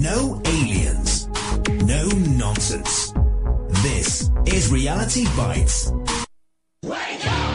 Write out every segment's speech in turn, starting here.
No aliens. No nonsense. This is Reality Bytes. Wake up!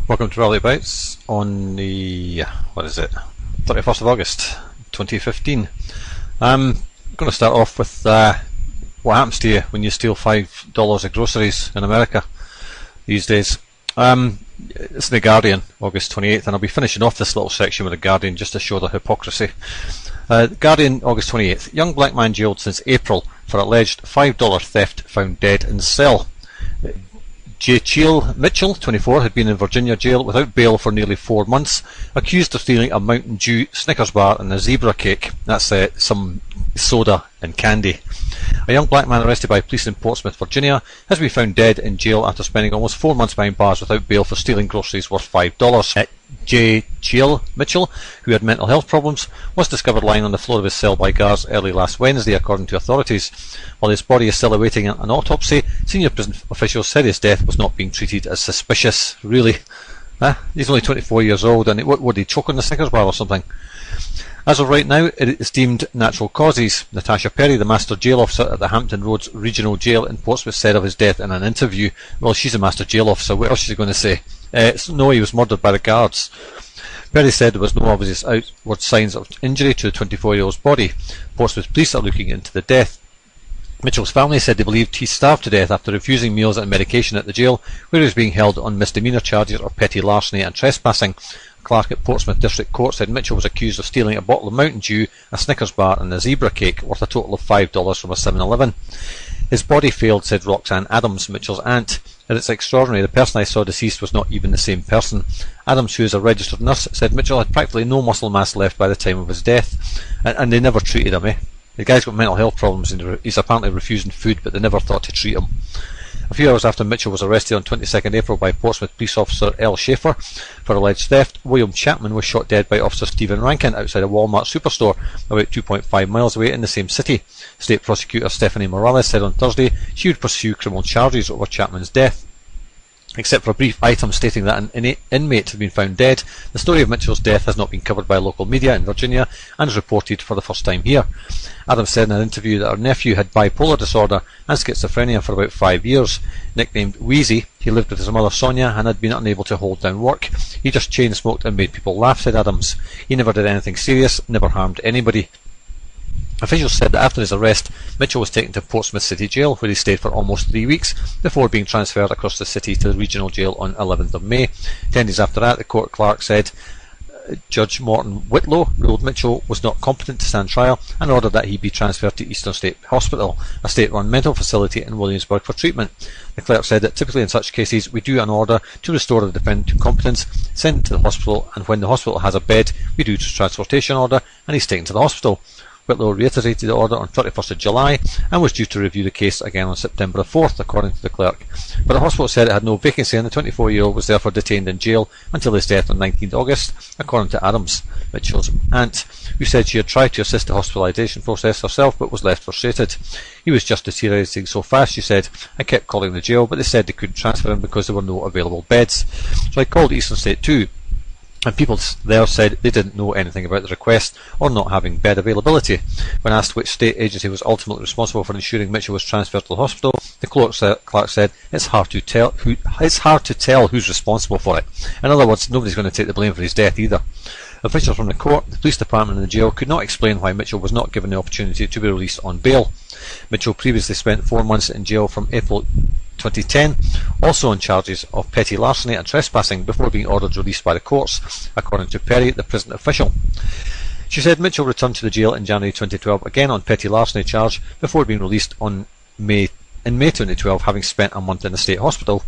Welcome to Reality Bytes on the, 31st of August 2015. I'm going to start off with what happens to you when you steal $5 of groceries in America these days. It's The Guardian, August 28th, and I'll be finishing off this little section with The Guardian just to show the hypocrisy. Guardian, August 28th. Young black man jailed since April for alleged $5 theft found dead in cell. J. Mitchell, 24, had been in Virginia jail without bail for nearly 4 months, accused of stealing a Mountain Dew Snickers bar and a zebra cake. That's some soda and candy. A young black man arrested by police in Portsmouth, Virginia, has been found dead in jail after spending almost 4 months behind bars without bail for stealing groceries worth $5. J. Mitchell, who had mental health problems, was discovered lying on the floor of his cell by guards early last Wednesday, according to authorities. While his body is still awaiting an autopsy, senior prison officials said his death was not being treated as suspicious. Really? He's only 24 years old, and would he choke on the Snickers bar or something? As of right now, it is deemed natural causes. Natasha Perry, the Master Jail Officer at the Hampton Roads Regional Jail in Portsmouth, said of his death in an interview, well, she's a Master Jail Officer, what else is she going to say? No, he was murdered by the guards. Perry said there was no obvious outward signs of injury to the 24-year-old's body. Portsmouth police are looking into the death. Mitchell's family said they believed he starved to death after refusing meals and medication at the jail, where he was being held on misdemeanour charges of petty larceny and trespassing. A clerk at Portsmouth District Court said Mitchell was accused of stealing a bottle of Mountain Dew, a Snickers bar and a zebra cake worth a total of $5 from a 7-Eleven. His body failed, said Roxanne Adams, Mitchell's aunt. And it's extraordinary, the person I saw deceased was not even the same person. Adams, who is a registered nurse, said Mitchell had practically no muscle mass left by the time of his death. And they never treated him, The guy's got mental health problems and he's apparently refusing food, but they never thought to treat him. A few hours after Mitchell was arrested on 22nd April by Portsmouth police officer L. Schaefer for alleged theft, William Chapman was shot dead by Officer Stephen Rankin outside a Walmart superstore about 2.5 miles away in the same city. State prosecutor Stephanie Morales said on Thursday she would pursue criminal charges over Chapman's death. Except for a brief item stating that an inmate had been found dead, the story of Mitchell's death has not been covered by local media in Virginia and is reported for the first time here. Adams said in an interview that her nephew had bipolar disorder and schizophrenia for about 5 years. Nicknamed Wheezy, he lived with his mother Sonia and had been unable to hold down work. He just chain smoked and made people laugh, said Adams. He never did anything serious, never harmed anybody. Officials said that after his arrest, Mitchell was taken to Portsmouth City Jail, where he stayed for almost 3 weeks before being transferred across the city to the regional jail on 11th of May. 10 days after that, the court clerk said Judge Morton Whitlow ruled Mitchell was not competent to stand trial and ordered that he be transferred to Eastern State Hospital, a state-run mental facility in Williamsburg, for treatment. The clerk said that typically in such cases we do an order to restore the defendant to competence, send him to the hospital, and when the hospital has a bed, we do a transportation order and he's taken to the hospital. Whitlow reiterated the order on 31st of July and was due to review the case again on September 4th, according to the clerk. But the hospital said it had no vacancy and the 24-year-old was therefore detained in jail until his death on 19th August, according to Adams, Mitchell's aunt, who said she had tried to assist the hospitalisation process herself but was left frustrated. He was just deteriorating so fast, she said. I kept calling the jail, but they said they couldn't transfer him because there were no available beds. So I called Eastern State too. And people there said they didn't know anything about the request or not having bed availability. When asked which state agency was ultimately responsible for ensuring Mitchell was transferred to the hospital, the clerk said it's hard to tell who's responsible for it. In other words, nobody's going to take the blame for his death either. Officials from the court, the police department and the jail could not explain why Mitchell was not given the opportunity to be released on bail. Mitchell previously spent 4 months in jail from April 2010, also on charges of petty larceny and trespassing before being ordered released by the courts, according to Perry, the prison official. She said Mitchell returned to the jail in January 2012 again on petty larceny charge before being released in May 2012, having spent a month in the state hospital.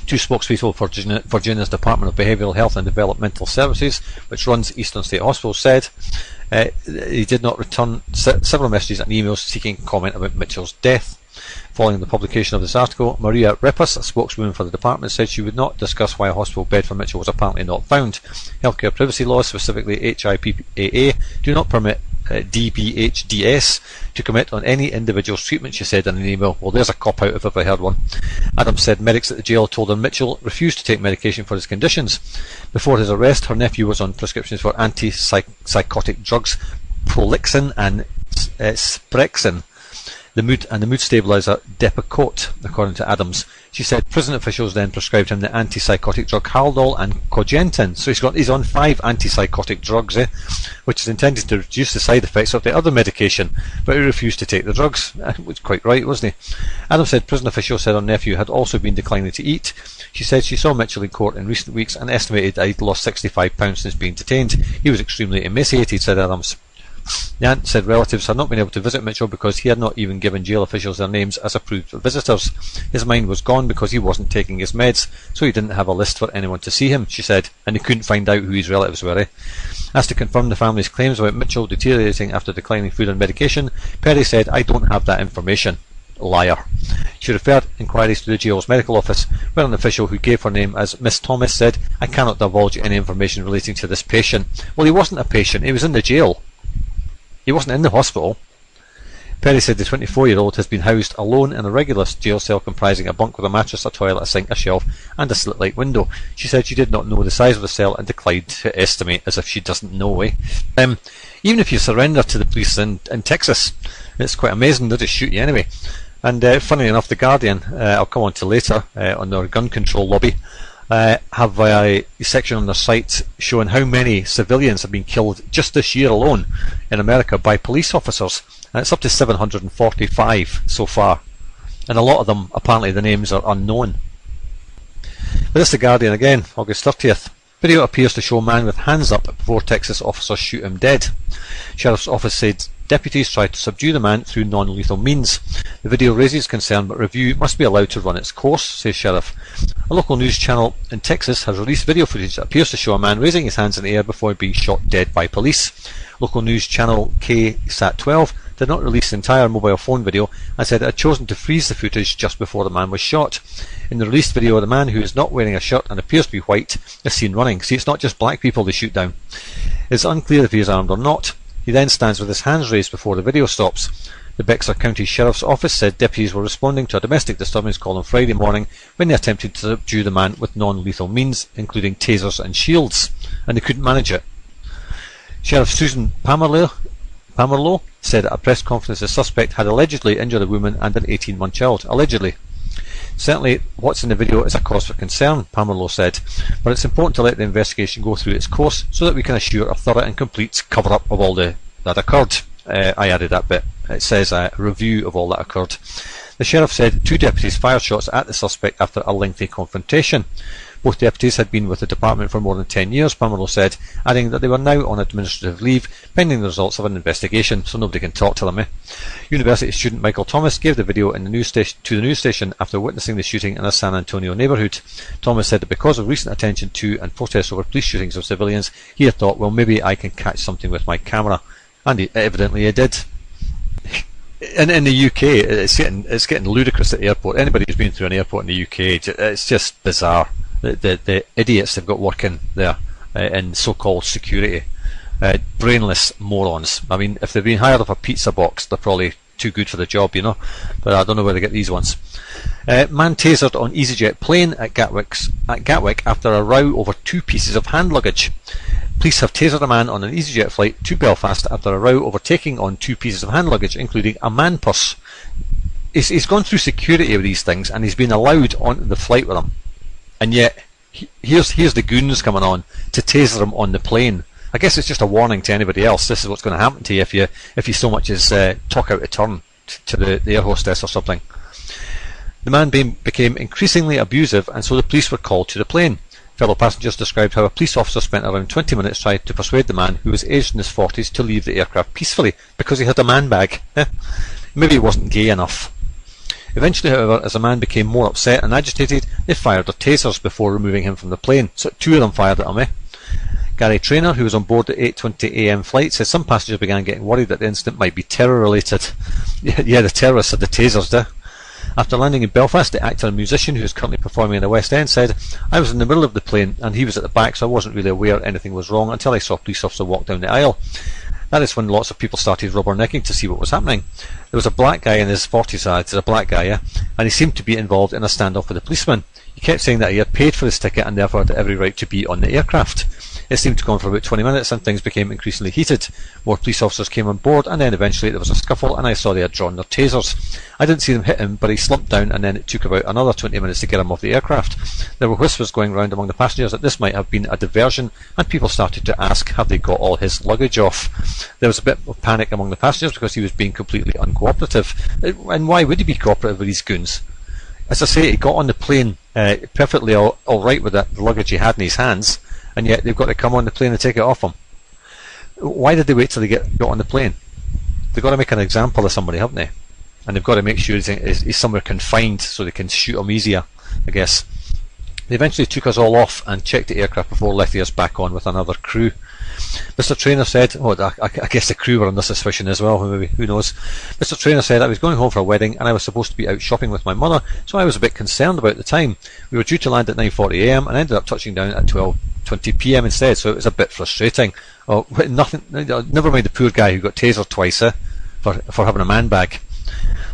Two spokespeople for Virginia's Department of Behavioural Health and Developmental Services, which runs Eastern State Hospital, said he did not return several messages and emails seeking comment about Mitchell's death. Following the publication of this article, Maria Repas, a spokeswoman for the department, said she would not discuss why a hospital bed for Mitchell was apparently not found. Healthcare privacy laws, specifically HIPAA, do not permit DBHDS to commit on any individual's treatment, she said in an email. Well, there's a cop-out if I've ever heard one. Adams said medics at the jail told her Mitchell refused to take medication for his conditions. Before his arrest, her nephew was on prescriptions for antipsychotic drugs, Prolixin and Sprexin, the mood stabilizer Depakote, according to Adams. She said prison officials then prescribed him the antipsychotic drug Haldol and Cogentin. So he's on 5 antipsychotic drugs, which is intended to reduce the side effects of the other medication, but he refused to take the drugs. Was quite right, wasn't he? Adams said prison officials said her nephew had also been declining to eat. She said she saw Mitchell in court in recent weeks and estimated that he'd lost 65 pounds since being detained. He was extremely emaciated, said Adams. The aunt said relatives had not been able to visit Mitchell because he had not even given jail officials their names as approved visitors. His mind was gone because he wasn't taking his meds, so he didn't have a list for anyone to see him, she said, and he couldn't find out who his relatives were. Asked to confirm the family's claims about Mitchell deteriorating after declining food and medication, Perry said, I don't have that information. Liar. She referred inquiries to the jail's medical office, where an official who gave her name as Miss Thomas said, I cannot divulge any information relating to this patient. Well, he wasn't a patient, he was in the jail. He wasn't in the hospital. Perry said the 24-year-old has been housed alone in a regular jail cell comprising a bunk with a mattress, a toilet, a sink, a shelf and a slit-like window. She said she did not know the size of the cell and declined to estimate, as if she doesn't know. Even if you surrender to the police in Texas, it's quite amazing, they just shoot you anyway. And funny enough, The Guardian, I'll come on to later, on their gun control lobby, have a section on their site showing how many civilians have been killed just this year alone in America by police officers, and it's up to 745 so far, and a lot of them, apparently the names are unknown. But this is The Guardian again, August 30th. Video appears to show a man with hands up before Texas officers shoot him dead. Sheriff's office said deputies tried to subdue the man through non-lethal means. The video raises concern, but review must be allowed to run its course, says Sheriff. A local news channel in Texas has released video footage that appears to show a man raising his hands in the air before being shot dead by police. Local news channel KSAT 12 did not release the entire mobile phone video and said it had chosen to freeze the footage just before the man was shot. In the released video, the man, who is not wearing a shirt and appears to be white, is seen running. See, it's not just black people they shoot down. It's unclear if he is armed or not. He then stands with his hands raised before the video stops. The Bexar County Sheriff's Office said deputies were responding to a domestic disturbance call on Friday morning when they attempted to subdue the man with non-lethal means, including tasers and shields, and they couldn't manage it. Sheriff Susan Pamerlo said at a press conference the suspect had allegedly injured a woman and an 18-month child. Allegedly. Certainly what's in the video is a cause for concern, Pamerlo said, but it's important to let the investigation go through its course so that we can assure a thorough and complete cover-up of all that occurred. I added that bit. It says a review of all that occurred. The sheriff said 2 deputies fired shots at the suspect after a lengthy confrontation. Both deputies had been with the department for more than 10 years, Pamerlo said, adding that they were now on administrative leave pending the results of an investigation, so nobody can talk to them. University student Michael Thomas gave the video to the news station after witnessing the shooting in a San Antonio neighbourhood. Thomas said that because of recent attention to and protests over police shootings of civilians, he had thought, well, maybe I can catch something with my camera. And evidently he did. In the UK, it's getting ludicrous at the airport. Anybody who's been through an airport in the UK, it's just bizarre. The idiots they've got working there in so-called security, brainless morons. I mean, if they've been hired off a pizza box, they're probably too good for the job, you know. But I don't know where they get these ones. Man tasered on EasyJet plane at Gatwick after a row over 2 pieces of hand luggage. Police have tasered a man on an EasyJet flight to Belfast after a row over taking on 2 pieces of hand luggage, including a man purse. He's gone through security with these things and he's been allowed onto the flight with them. And yet, here's the goons coming on to taser him on the plane. I guess it's just a warning to anybody else. This is what's going to happen to you if you so much as talk out of turn to the air hostess or something. The man became increasingly abusive, and so the police were called to the plane. Fellow passengers described how a police officer spent around 20 minutes trying to persuade the man, who was aged in his 40s, to leave the aircraft peacefully because he had a man bag. Maybe he wasn't gay enough. Eventually, however, as the man became more upset and agitated, they fired their tasers before removing him from the plane. So 2 of them fired at him. Gary Traynor, who was on board the 8:20 AM flight, says some passengers began getting worried that the incident might be terror-related. Yeah, the terrorists had the tasers, After landing in Belfast, the actor and musician, who is currently performing in the West End, said, I was in the middle of the plane and he was at the back, so I wasn't really aware anything was wrong until I saw a police officer walk down the aisle. That is when lots of people started rubbernecking to see what was happening. There was a black guy in his 40s, it's a black guy, and he seemed to be involved in a standoff with the policeman. He kept saying that he had paid for his ticket and therefore had every right to be on the aircraft. It seemed to go on for about 20 minutes and things became increasingly heated. More police officers came on board and then eventually there was a scuffle and I saw they had drawn their tasers. I didn't see them hit him, but he slumped down and then it took about another 20 minutes to get him off the aircraft. There were whispers going round among the passengers that this might have been a diversion and people started to ask have they got all his luggage off. There was a bit of panic among the passengers because he was being completely uncooperative. And why would he be cooperative with these goons? As I say, he got on the plane perfectly all right with the luggage he had in his hands, and yet they've got to come on the plane and take it off him. Why did they wait till they got on the plane? They've got to make an example of somebody, haven't they? And they've got to make sure he's somewhere confined so they can shoot him easier, I guess. They eventually took us all off and checked the aircraft before letting us back on with another crew. Mr. Traynor said, I guess the crew were under suspicion as well, maybe, who knows. Mr. Traynor said, I was going home for a wedding and I was supposed to be out shopping with my mother, so I was a bit concerned about the time. We were due to land at 9:40 AM and ended up touching down at 12:20 PM instead, so it was a bit frustrating. Never mind the poor guy who got tasered twice for having a man bag.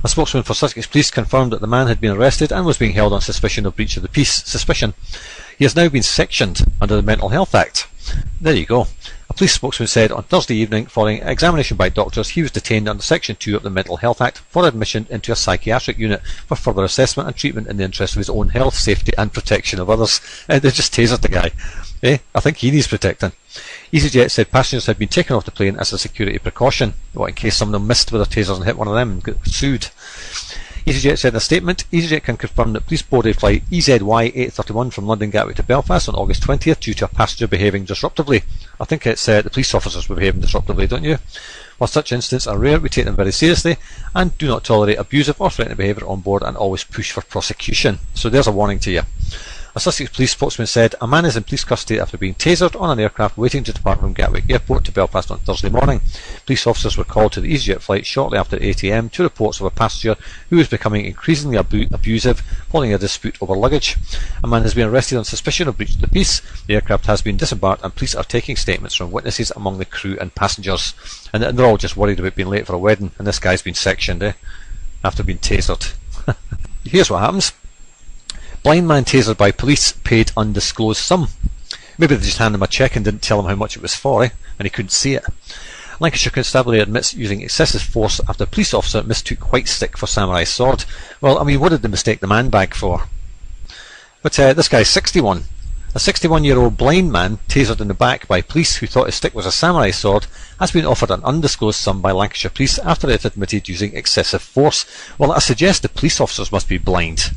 A spokesman for Sussex Police confirmed that the man had been arrested and was being held on suspicion of breach of the peace. He has now been sectioned under the Mental Health Act. There you go. A police spokesman said on Thursday evening, following examination by doctors, he was detained under Section 2 of the Mental Health Act for admission into a psychiatric unit for further assessment and treatment in the interest of his own health, safety and protection of others. They just tasered the guy. I think he needs protecting. EasyJet said passengers had been taken off the plane as a security precaution, in case some of them missed with their tasers and hit one of them and got sued. EasyJet said in a statement, EasyJet can confirm that police boarded flight EZY 831 from London Gatwick to Belfast on August 20th due to a passenger behaving disruptively. I think it's the police officers were behaving disruptively, don't you? While such incidents are rare, we take them very seriously and do not tolerate abusive or threatening behaviour on board and always push for prosecution. So there's a warning to you. A Sussex police spokesman said a man is in police custody after being tasered on an aircraft waiting to depart from Gatwick Airport to Belfast on Thursday morning. Police officers were called to the EasyJet flight shortly after 8 a.m. to reports of a passenger who was becoming increasingly abusive following a dispute over luggage. A man has been arrested on suspicion of breach of the peace. The aircraft has been disembarked and police are taking statements from witnesses among the crew and passengers. And they're all just worried about being late for a wedding, and this guy's been sectioned after being tasered. Here's what happens. Blind man tasered by police, paid undisclosed sum. Maybe they just handed him a cheque and didn't tell him how much it was for, and he couldn't see it. Lancashire Constabulary admits using excessive force after a police officer mistook white stick for samurai sword. Well, I mean, what did they mistake the man bag for? But this guy's 61. A 61-year-old blind man, tasered in the back by police who thought his stick was a samurai sword, has been offered an undisclosed sum by Lancashire Police after it admitted using excessive force. Well, I suggest the police officers must be blind.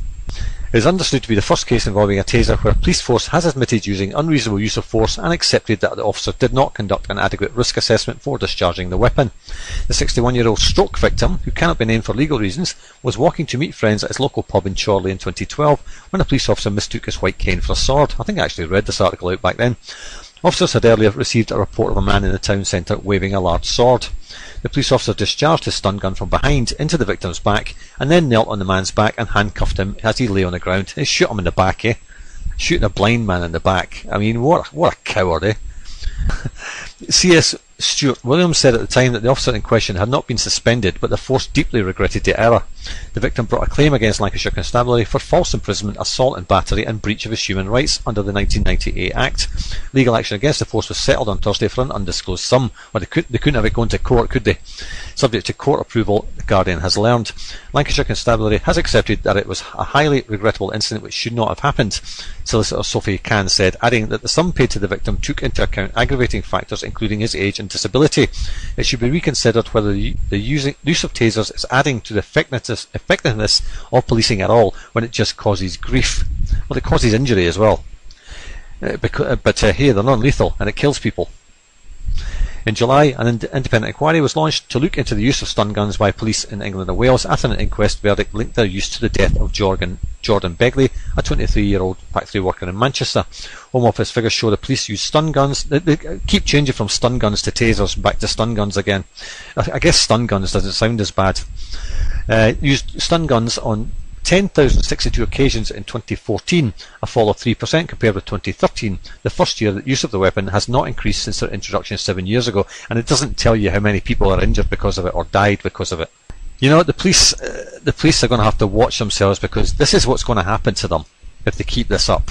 It is understood to be the first case involving a taser where a police force has admitted using unreasonable use of force and accepted that the officer did not conduct an adequate risk assessment for discharging the weapon. The 61-year-old stroke victim, who cannot be named for legal reasons, was walking to meet friends at his local pub in Chorley in 2012 when a police officer mistook his white cane for a sword. I think I actually read this article out back then. Officers had earlier received a report of a man in the town centre waving a large sword. The police officer discharged his stun gun from behind into the victim's back and then knelt on the man's back and handcuffed him as he lay on the ground. He shot him in the back, Shooting a blind man in the back. I mean, what a coward, C.S. Stuart Williams said at the time that the officer in question had not been suspended, but the force deeply regretted the error. The victim brought a claim against Lancashire Constabulary for false imprisonment, assault and battery and breach of his human rights under the 1998 Act. Legal action against the force was settled on Thursday for an undisclosed sum. Well, they couldn't have it going to court, could they? Subject to court approval, the Guardian has learned. Lancashire Constabulary has accepted that it was a highly regrettable incident which should not have happened, Solicitor Sophie Cann said, adding that the sum paid to the victim took into account aggravating factors including his age and disability. It should be reconsidered whether the use of tasers is adding to the effectiveness of policing at all when it just causes grief. Well, it causes injury as well. But here they're non-lethal and it kills people. In July, an independent inquiry was launched to look into the use of stun guns by police in England and Wales after an inquest verdict linked their use to the death of Jordan Begley, a 23-year-old factory worker in Manchester. Home Office figures show the police use stun guns. They keep changing from stun guns to tasers, back to stun guns again. I guess stun guns doesn't sound as bad. Used stun guns on 10,062 occasions in 2014, a fall of 3% compared with 2013, the first year that use of the weapon has not increased since their introduction 7 years ago, and it doesn't tell you how many people are injured because of it or died because of it. You know, the police are going to have to watch themselves, because this is what's going to happen to them if they keep this up,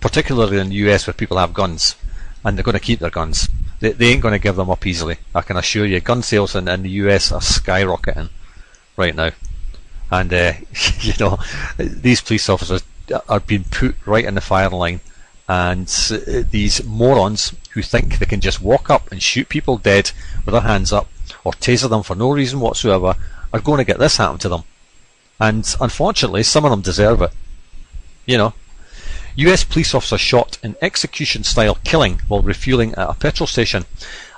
particularly in the US where people have guns, and they're going to keep their guns. They ain't going to give them up easily, I can assure you. Gun sales in the US are skyrocketing right now. And, you know, these police officers are being put right in the firing line. And these morons who think they can just walk up and shoot people dead with their hands up or taser them for no reason whatsoever are going to get this happen to them. And unfortunately, some of them deserve it. You know. US police officer shot in execution-style killing while refuelling at a petrol station.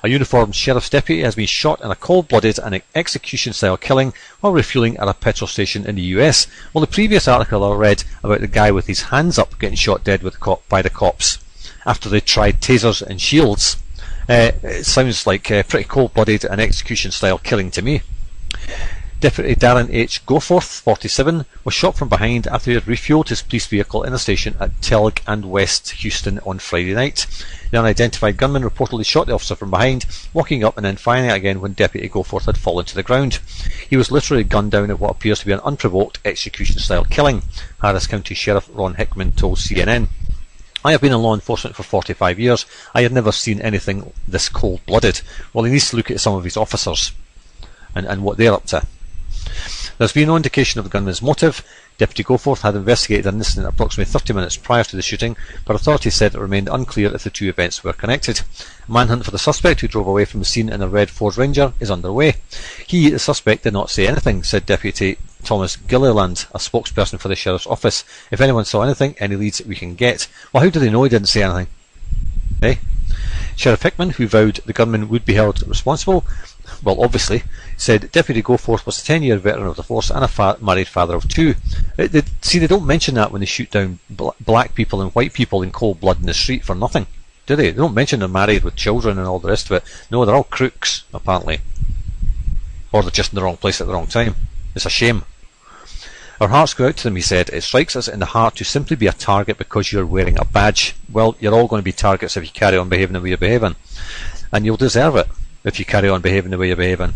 A uniformed sheriff's deputy has been shot in a cold-blooded and execution-style killing while refuelling at a petrol station in the US. Well, the previous article I read about the guy with his hands up getting shot dead by the cops after they tried tasers and shields. It sounds like pretty cold-blooded and execution-style killing to me. Deputy Darren H. Goforth, 47, was shot from behind after he had refueled his police vehicle in a station at Telg and West Houston on Friday night. The unidentified gunman reportedly shot the officer from behind, walking up and then firing again when Deputy Goforth had fallen to the ground. He was literally gunned down at what appears to be an unprovoked execution-style killing, Harris County Sheriff Ron Hickman told CNN. I have been in law enforcement for 45 years. I had never seen anything this cold-blooded. Well, he needs to look at some of his officers and what they're up to. There's been no indication of the gunman's motive. Deputy Goforth had investigated an incident approximately 30 minutes prior to the shooting, but authorities said it remained unclear if the two events were connected. A manhunt for the suspect who drove away from the scene in a red Ford Ranger is underway. The suspect, did not say anything, said Deputy Thomas Gilliland, a spokesperson for the Sheriff's Office. If anyone saw anything, any leads we can get. Well, how do they know he didn't say anything? Eh? Sheriff Hickman, who vowed the gunman would be held responsible, well, obviously, said Deputy Goforth was a 10-year veteran of the force and a married father of 2. They don't mention that when they shoot down black people and white people in cold blood in the street for nothing, do they? They don't mention they're married with children and all the rest of it. No, they're all crooks, apparently. Or they're just in the wrong place at the wrong time. It's a shame. Our hearts go out to them, he said. It strikes us in the heart to simply be a target because you're wearing a badge. Well, you're all going to be targets if you carry on behaving the way you're behaving. And you'll deserve it if you carry on behaving the way you're behaving.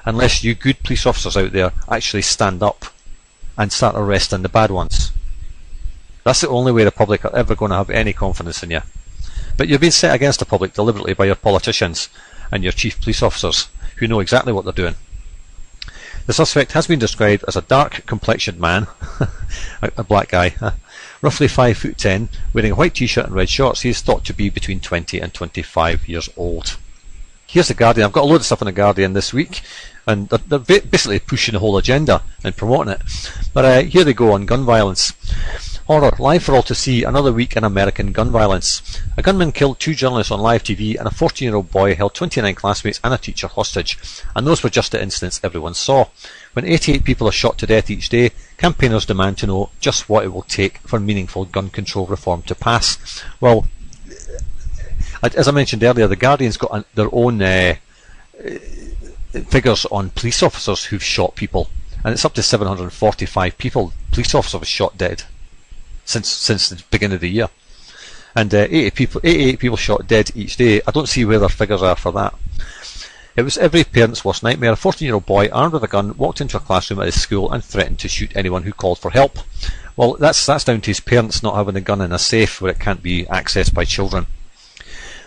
Unless you good police officers out there actually stand up and start arresting the bad ones. That's the only way the public are ever going to have any confidence in you. But you're being set against the public deliberately by your politicians and your chief police officers who know exactly what they're doing. The suspect has been described as a dark-complexioned man, a black guy, roughly 5'10", wearing a white t-shirt and red shorts. He is thought to be between 20 and 25 years old. Here's The Guardian. I've got a load of stuff on The Guardian this week, and they're basically pushing the whole agenda and promoting it. But here they go on gun violence. Horror, live for all to see, another week in American gun violence. A gunman killed 2 journalists on live TV, and a 14-year-old boy held 29 classmates and a teacher hostage. And those were just the incidents everyone saw. When 88 people are shot to death each day, campaigners demand to know just what it will take for meaningful gun control reform to pass. Well, as I mentioned earlier, The Guardian's got their own figures on police officers who've shot people, and it's up to 745 people police officers have shot dead since the beginning of the year, and 88 people shot dead each day. I don't see where their figures are for that. It was every parent's worst nightmare. A 14-year-old boy armed with a gun walked into a classroom at his school and threatened to shoot anyone who called for help. Well, that's down to his parents not having the gun in a safe where it can't be accessed by children.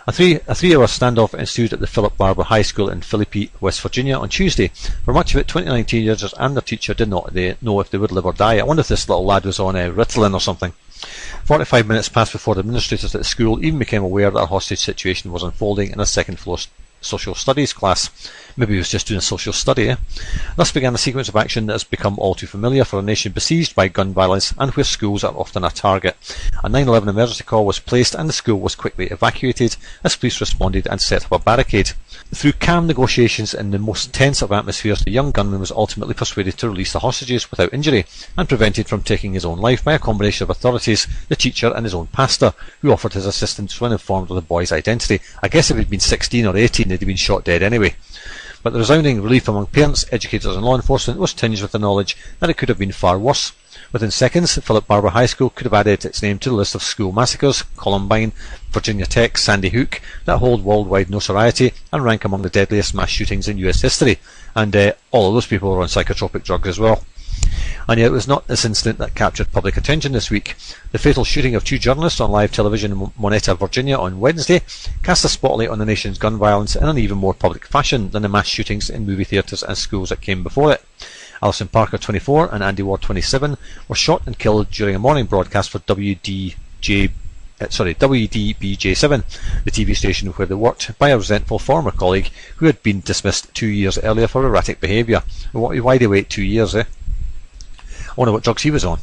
A three-hour standoff ensued at the Philip Barber High School in Philippi, West Virginia on Tuesday. For much of it, 29 teenagers and their teacher did not know if they would live or die. I wonder if this little lad was on Ritalin or something. 45 minutes passed before the administrators at the school even became aware that a hostage situation was unfolding in a second-floor social studies class. Maybe he was just doing a social study, Thus began a sequence of action that has become all too familiar for a nation besieged by gun violence and where schools are often a target. A 9/11 emergency call was placed and the school was quickly evacuated as police responded and set up a barricade. Through calm negotiations in the most tense of atmospheres, the young gunman was ultimately persuaded to release the hostages without injury and prevented from taking his own life by a combination of authorities, the teacher and his own pastor, who offered his assistance when informed of the boy's identity. I guess if he'd been 16 or 18 they'd have been shot dead anyway. But the resounding relief among parents, educators and law enforcement was tinged with the knowledge that it could have been far worse. Within seconds, Philip Barber High School could have added its name to the list of school massacres, Columbine, Virginia Tech, Sandy Hook, that hold worldwide notoriety and rank among the deadliest mass shootings in US history. And all of those people were on psychotropic drugs as well. And yet it was not this incident that captured public attention this week. The fatal shooting of 2 journalists on live television in Monetta, Virginia on Wednesday cast a spotlight on the nation's gun violence in an even more public fashion than the mass shootings in movie theatres and schools that came before it. Alison Parker, 24, and Andy Ward, 27, were shot and killed during a morning broadcast for WDBJ7, the TV station where they worked, by a resentful former colleague who had been dismissed 2 years earlier for erratic behaviour. Why do they wait 2 years, I wonder what drugs he was on.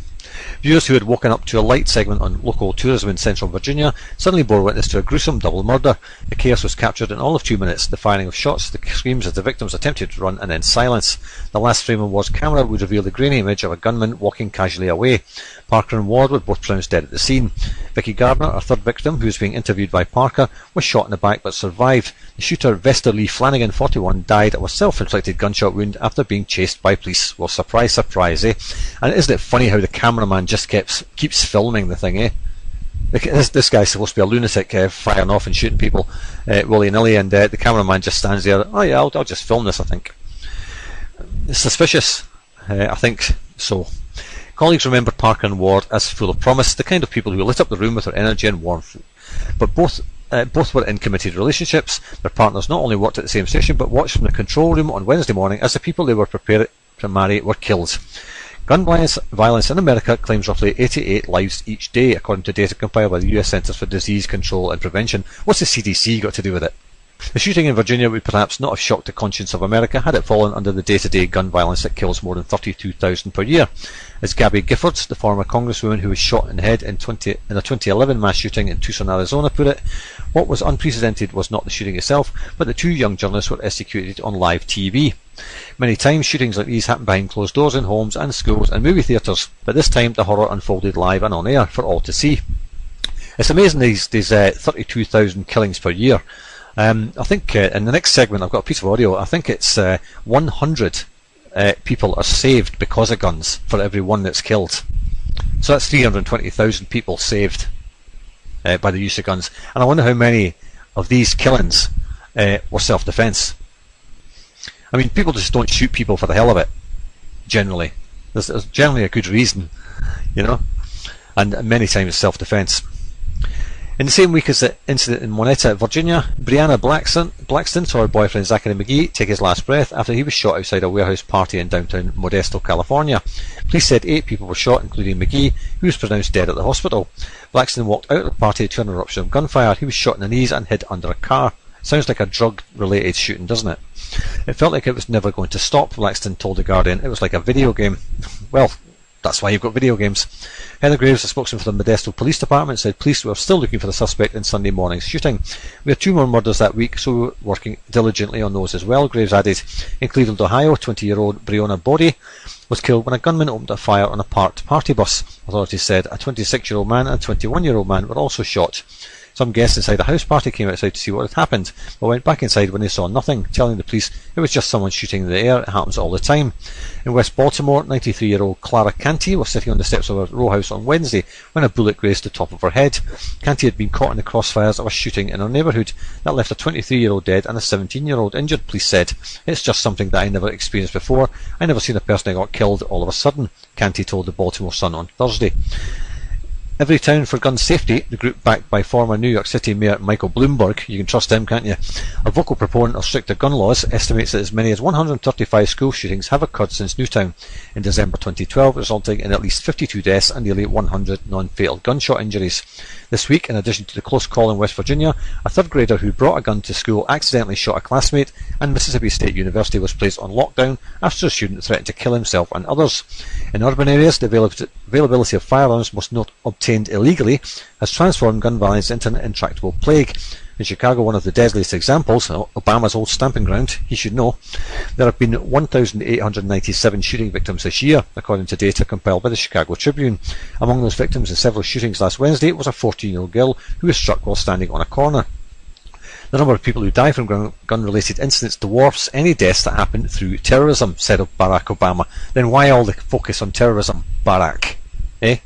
Viewers who had woken up to a light segment on local tourism in central Virginia suddenly bore witness to a gruesome double murder. The chaos was captured in all of 2 minutes, the firing of shots, the screams as the victims attempted to run, and then silence. The last frame of Ward's camera would reveal the grainy image of a gunman walking casually away. Parker and Ward were both pronounced dead at the scene. Vicky Gardner, a third victim who was being interviewed by Parker, was shot in the back but survived. The shooter, Vester Lee Flanagan, 41, died of a self-inflicted gunshot wound after being chased by police. Well, surprise, surprise, And isn't it funny how the cameraman just keeps filming the thing, This guy's supposed to be a lunatic, firing off and shooting people willy-nilly, and the cameraman just stands there. Oh yeah, I'll just film this, I think. It's suspicious. I think so. Colleagues remembered Parker and Ward as full of promise, the kind of people who lit up the room with their energy and warmth. But both were in committed relationships. Their partners not only worked at the same station, but watched from the control room on Wednesday morning as the people they were prepared to marry were killed. Gun violence in America claims roughly 88 lives each day, according to data compiled by the US Centers for Disease Control and Prevention. What's the CDC got to do with it? The shooting in Virginia would perhaps not have shocked the conscience of America had it fallen under the day-to-day gun violence that kills more than 32,000 per year. As Gabby Giffords, the former congresswoman who was shot in the head in a 2011 mass shooting in Tucson, Arizona, put it, what was unprecedented was not the shooting itself, but the two young journalists were executed on live TV. Many times shootings like these happen behind closed doors in homes and schools and movie theatres, but this time the horror unfolded live and on air for all to see. It's amazing these 32,000 killings per year. I think in the next segment I've got a piece of audio. I think it's 100 people are saved because of guns for every one that's killed. So that's 320,000 people saved by the use of guns. And I wonder how many of these killings were self-defence. I mean, people just don't shoot people for the hell of it, generally. There's generally a good reason, you know, and many times it's self-defence. In the same week as the incident in Monetta, Virginia, Brianna Blackston saw her boyfriend Zachary McGee take his last breath after he was shot outside a warehouse party in downtown Modesto, California. Police said 8 people were shot, including McGee, who was pronounced dead at the hospital. Blackston walked out of the party to an eruption of gunfire. He was shot in the knees and hid under a car. Sounds like a drug-related shooting, doesn't it? It felt like it was never going to stop, Blackston told The Guardian. It was like a video game. Well, that's why you've got video games. Heather Graves, a spokesman for the Modesto Police Department, said police were still looking for the suspect in Sunday morning's shooting. We had 2 more murders that week, so we were working diligently on those as well, Graves added. In Cleveland, Ohio, 20-year-old Breonna Bodie was killed when a gunman opened a fire on a parked party bus. Authorities said a 26-year-old man and a 21-year-old man were also shot. Some guests inside a house party came outside to see what had happened, but went back inside when they saw nothing, telling the police it was just someone shooting in the air. It happens all the time. In West Baltimore, 93-year-old Clara Canty was sitting on the steps of a row house on Wednesday when a bullet grazed the top of her head. Canty had been caught in the crossfires of a shooting in her neighbourhood that left a 23-year-old dead and a 17-year-old injured, police said. It's just something that I never experienced before. I never seen a person that got killed all of a sudden, Canty told the Baltimore Sun on Thursday. Every Town for Gun Safety, the group backed by former New York City Mayor Michael Bloomberg, you can trust him, can't you, a vocal proponent of stricter gun laws, estimates that as many as 135 school shootings have occurred since Newtown in December 2012, resulting in at least 52 deaths and nearly 100 non-fatal gunshot injuries. This week, in addition to the close call in West Virginia, a third grader who brought a gun to school accidentally shot a classmate, and Mississippi State University was placed on lockdown after a student threatened to kill himself and others. In urban areas, the availability of firearms must not obtained illegally has transformed gun violence into an intractable plague. In Chicago, one of the deadliest examples, Obama's old stamping ground, he should know, there have been 1,897 shooting victims this year, according to data compiled by the Chicago Tribune. Among those victims in several shootings last Wednesday was a 14-year-old girl who was struck while standing on a corner. The number of people who die from gun-related incidents dwarfs any deaths that happen through terrorism, said Barack Obama. Then why all the focus on terrorism, Barack? Eh?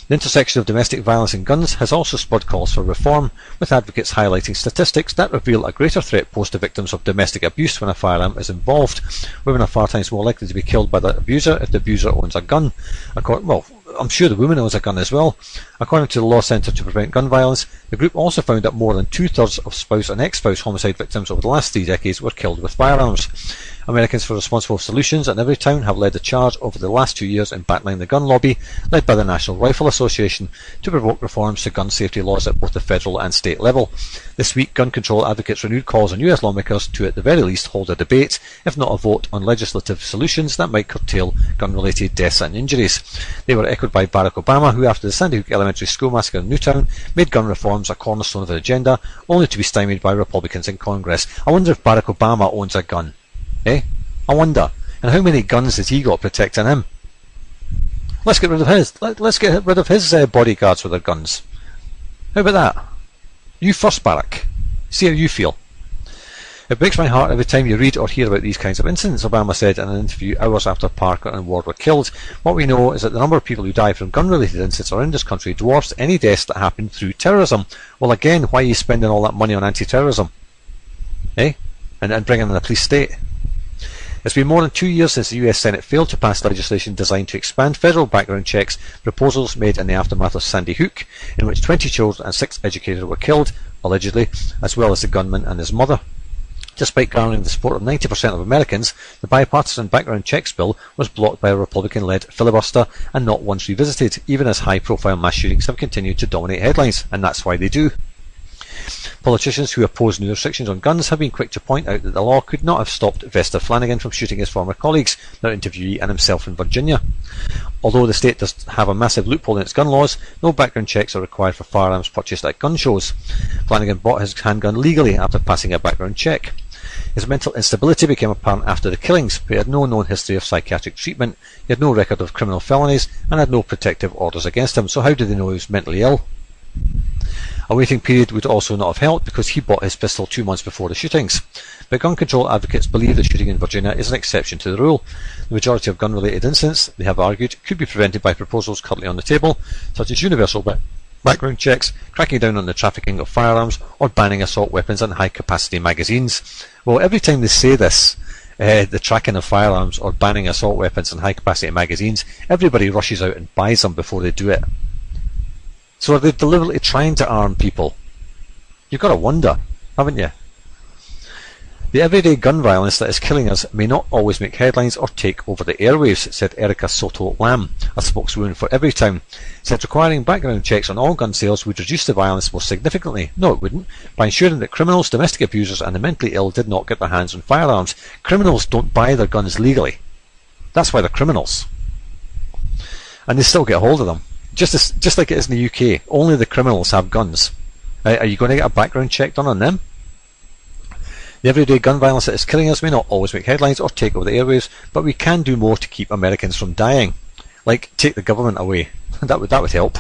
The intersection of domestic violence and guns has also spurred calls for reform, with advocates highlighting statistics that reveal a greater threat posed to victims of domestic abuse when a firearm is involved. Women are 4 times more likely to be killed by the abuser if the abuser owns a gun. Well, I'm sure the woman owns a gun as well. According to the Law Centre to Prevent Gun Violence, the group also found that more than 2/3 of spouse and ex-spouse homicide victims over the last 3 decades were killed with firearms. Americans for Responsible Solutions and Everytown have led the charge over the last 2 years in battling the gun lobby, led by the National Rifle Association, to provoke reforms to gun safety laws at both the federal and state level. This week, gun control advocates renewed calls on US lawmakers to, at the very least, hold a debate, if not a vote, on legislative solutions that might curtail gun-related deaths and injuries. They were echoed by Barack Obama, who, after the Sandy Hook Elementary School massacre in Newtown, made gun reforms a cornerstone of the agenda, only to be stymied by Republicans in Congress. I wonder if Barack Obama owns a gun. Eh? I wonder. And how many guns has he got protecting him? Let's get rid of his. Let's get rid of his bodyguards with their guns. How about that? You first, Barack. See how you feel. It breaks my heart every time you read or hear about these kinds of incidents, Obama said in an interview hours after Parker and Ward were killed. What we know is that the number of people who die from gun-related incidents around this country dwarfs any deaths that happen through terrorism. Well, again, why are you spending all that money on anti-terrorism? Eh? And bringing in a police state? It's been more than 2 years since the US Senate failed to pass legislation designed to expand federal background checks, proposals made in the aftermath of Sandy Hook, in which 20 children and 6 educators were killed, allegedly, as well as the gunman and his mother. Despite garnering the support of 90% of Americans, the bipartisan background checks bill was blocked by a Republican-led filibuster and not once revisited, even as high-profile mass shootings have continued to dominate headlines, and that's why they do. Politicians who oppose new restrictions on guns have been quick to point out that the law could not have stopped Vesta Flanagan from shooting his former colleagues, their interviewee and himself in Virginia. Although the state does have a massive loophole in its gun laws, no background checks are required for firearms purchased at gun shows. Flanagan bought his handgun legally after passing a background check. His mental instability became apparent after the killings, but he had no known history of psychiatric treatment, he had no record of criminal felonies, and had no protective orders against him, so how did they know he was mentally ill? A waiting period would also not have helped because he bought his pistol 2 months before the shootings. But gun control advocates believe the shooting in Virginia is an exception to the rule. The majority of gun-related incidents, they have argued, could be prevented by proposals currently on the table, such as universal background checks, cracking down on the trafficking of firearms, or banning assault weapons and high-capacity magazines. Well, every time they say this, the tracking of firearms or banning assault weapons and high-capacity magazines, everybody rushes out and buys them before they do it. So are they deliberately trying to arm people? You've got to wonder, haven't you? The everyday gun violence that is killing us may not always make headlines or take over the airwaves, said Erica Soto Lamb, a spokeswoman for Everytown. Said requiring background checks on all gun sales would reduce the violence most significantly. No, it wouldn't. By ensuring that criminals, domestic abusers and the mentally ill did not get their hands on firearms. Criminals don't buy their guns legally. That's why they're criminals. And they still get hold of them. Just like it is in the UK, only the criminals have guns. Are you going to get a background check done on them? The everyday gun violence that is killing us may not always make headlines or take over the airwaves, but we can do more to keep Americans from dying. Like, take the government away. that would help.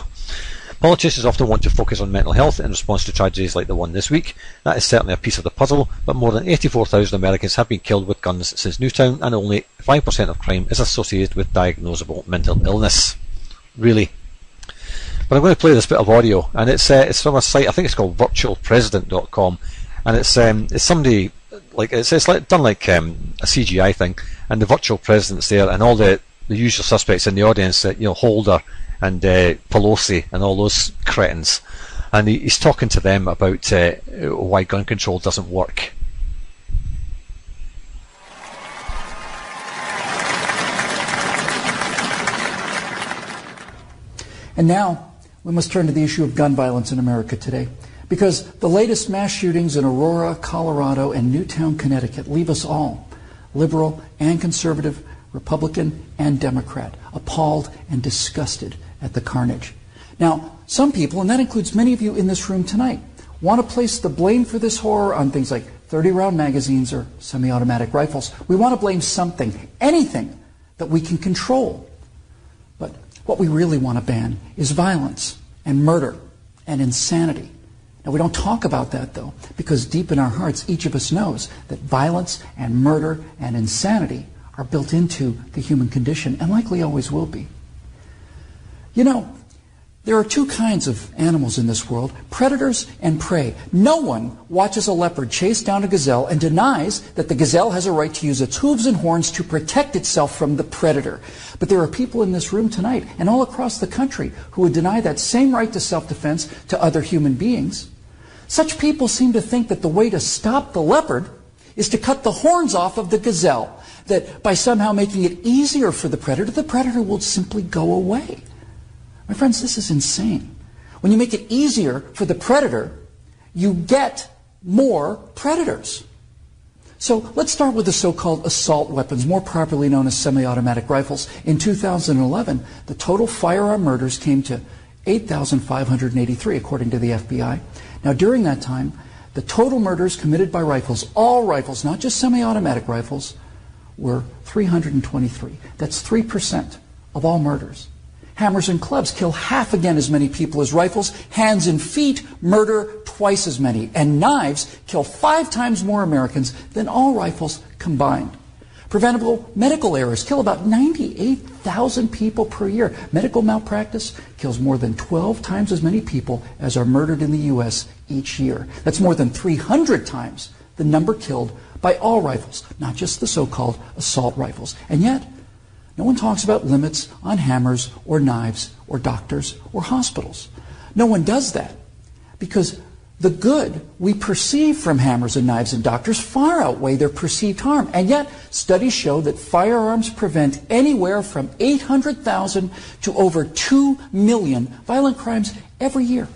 Politicians often want to focus on mental health in response to tragedies like the one this week. That is certainly a piece of the puzzle, but more than 84,000 Americans have been killed with guns since Newtown, and only 5% of crime is associated with diagnosable mental illness. Really. But I'm going to play this bit of audio, and it's from a site, I think it's called virtualpresident.com, and it's somebody, like it's like done like a CGI thing, and the virtual president's there, and all the usual suspects in the audience, Holder and Pelosi and all those cretins, and he's talking to them about why gun control doesn't work. And now we must turn to the issue of gun violence in America today, because the latest mass shootings in Aurora, Colorado, and Newtown, Connecticut leave us all, liberal and conservative, Republican and Democrat, appalled and disgusted at the carnage. Now, some people, and that includes many of you in this room tonight, want to place the blame for this horror on things like 30-round magazines or semi-automatic rifles. We want to blame something, anything that we can control. But what we really want to ban is violence and murder and insanity. Now, we don't talk about that, though, because deep in our hearts, each of us knows that violence and murder and insanity are built into the human condition and likely always will be. You know, there are two kinds of animals in this world, predators and prey. No one watches a leopard chase down a gazelle and denies that the gazelle has a right to use its hooves and horns to protect itself from the predator. But there are people in this room tonight and all across the country who would deny that same right to self-defense to other human beings. Such people seem to think that the way to stop the leopard is to cut the horns off of the gazelle, that by somehow making it easier for the predator will simply go away. My friends, this is insane. When you make it easier for the predator, you get more predators. So let's start with the so-called assault weapons, more properly known as semi-automatic rifles. In 2011, the total firearm murders came to 8,583, according to the FBI. Now, during that time, the total murders committed by rifles, all rifles, not just semi-automatic rifles, were 323. That's 3% of all murders. Hammers and clubs kill half again as many people as rifles. Hands and feet murder twice as many. And knives kill 5 times more Americans than all rifles combined. Preventable medical errors kill about 98,000 people per year. Medical malpractice kills more than 12 times as many people as are murdered in the U.S. each year. That's more than 300 times the number killed by all rifles, not just the so-called assault rifles. And yet, no one talks about limits on hammers or knives or doctors or hospitals. No one does that because the good we perceive from hammers and knives and doctors far outweigh their perceived harm. And yet, studies show that firearms prevent anywhere from 800,000 to over 2 million violent crimes every year.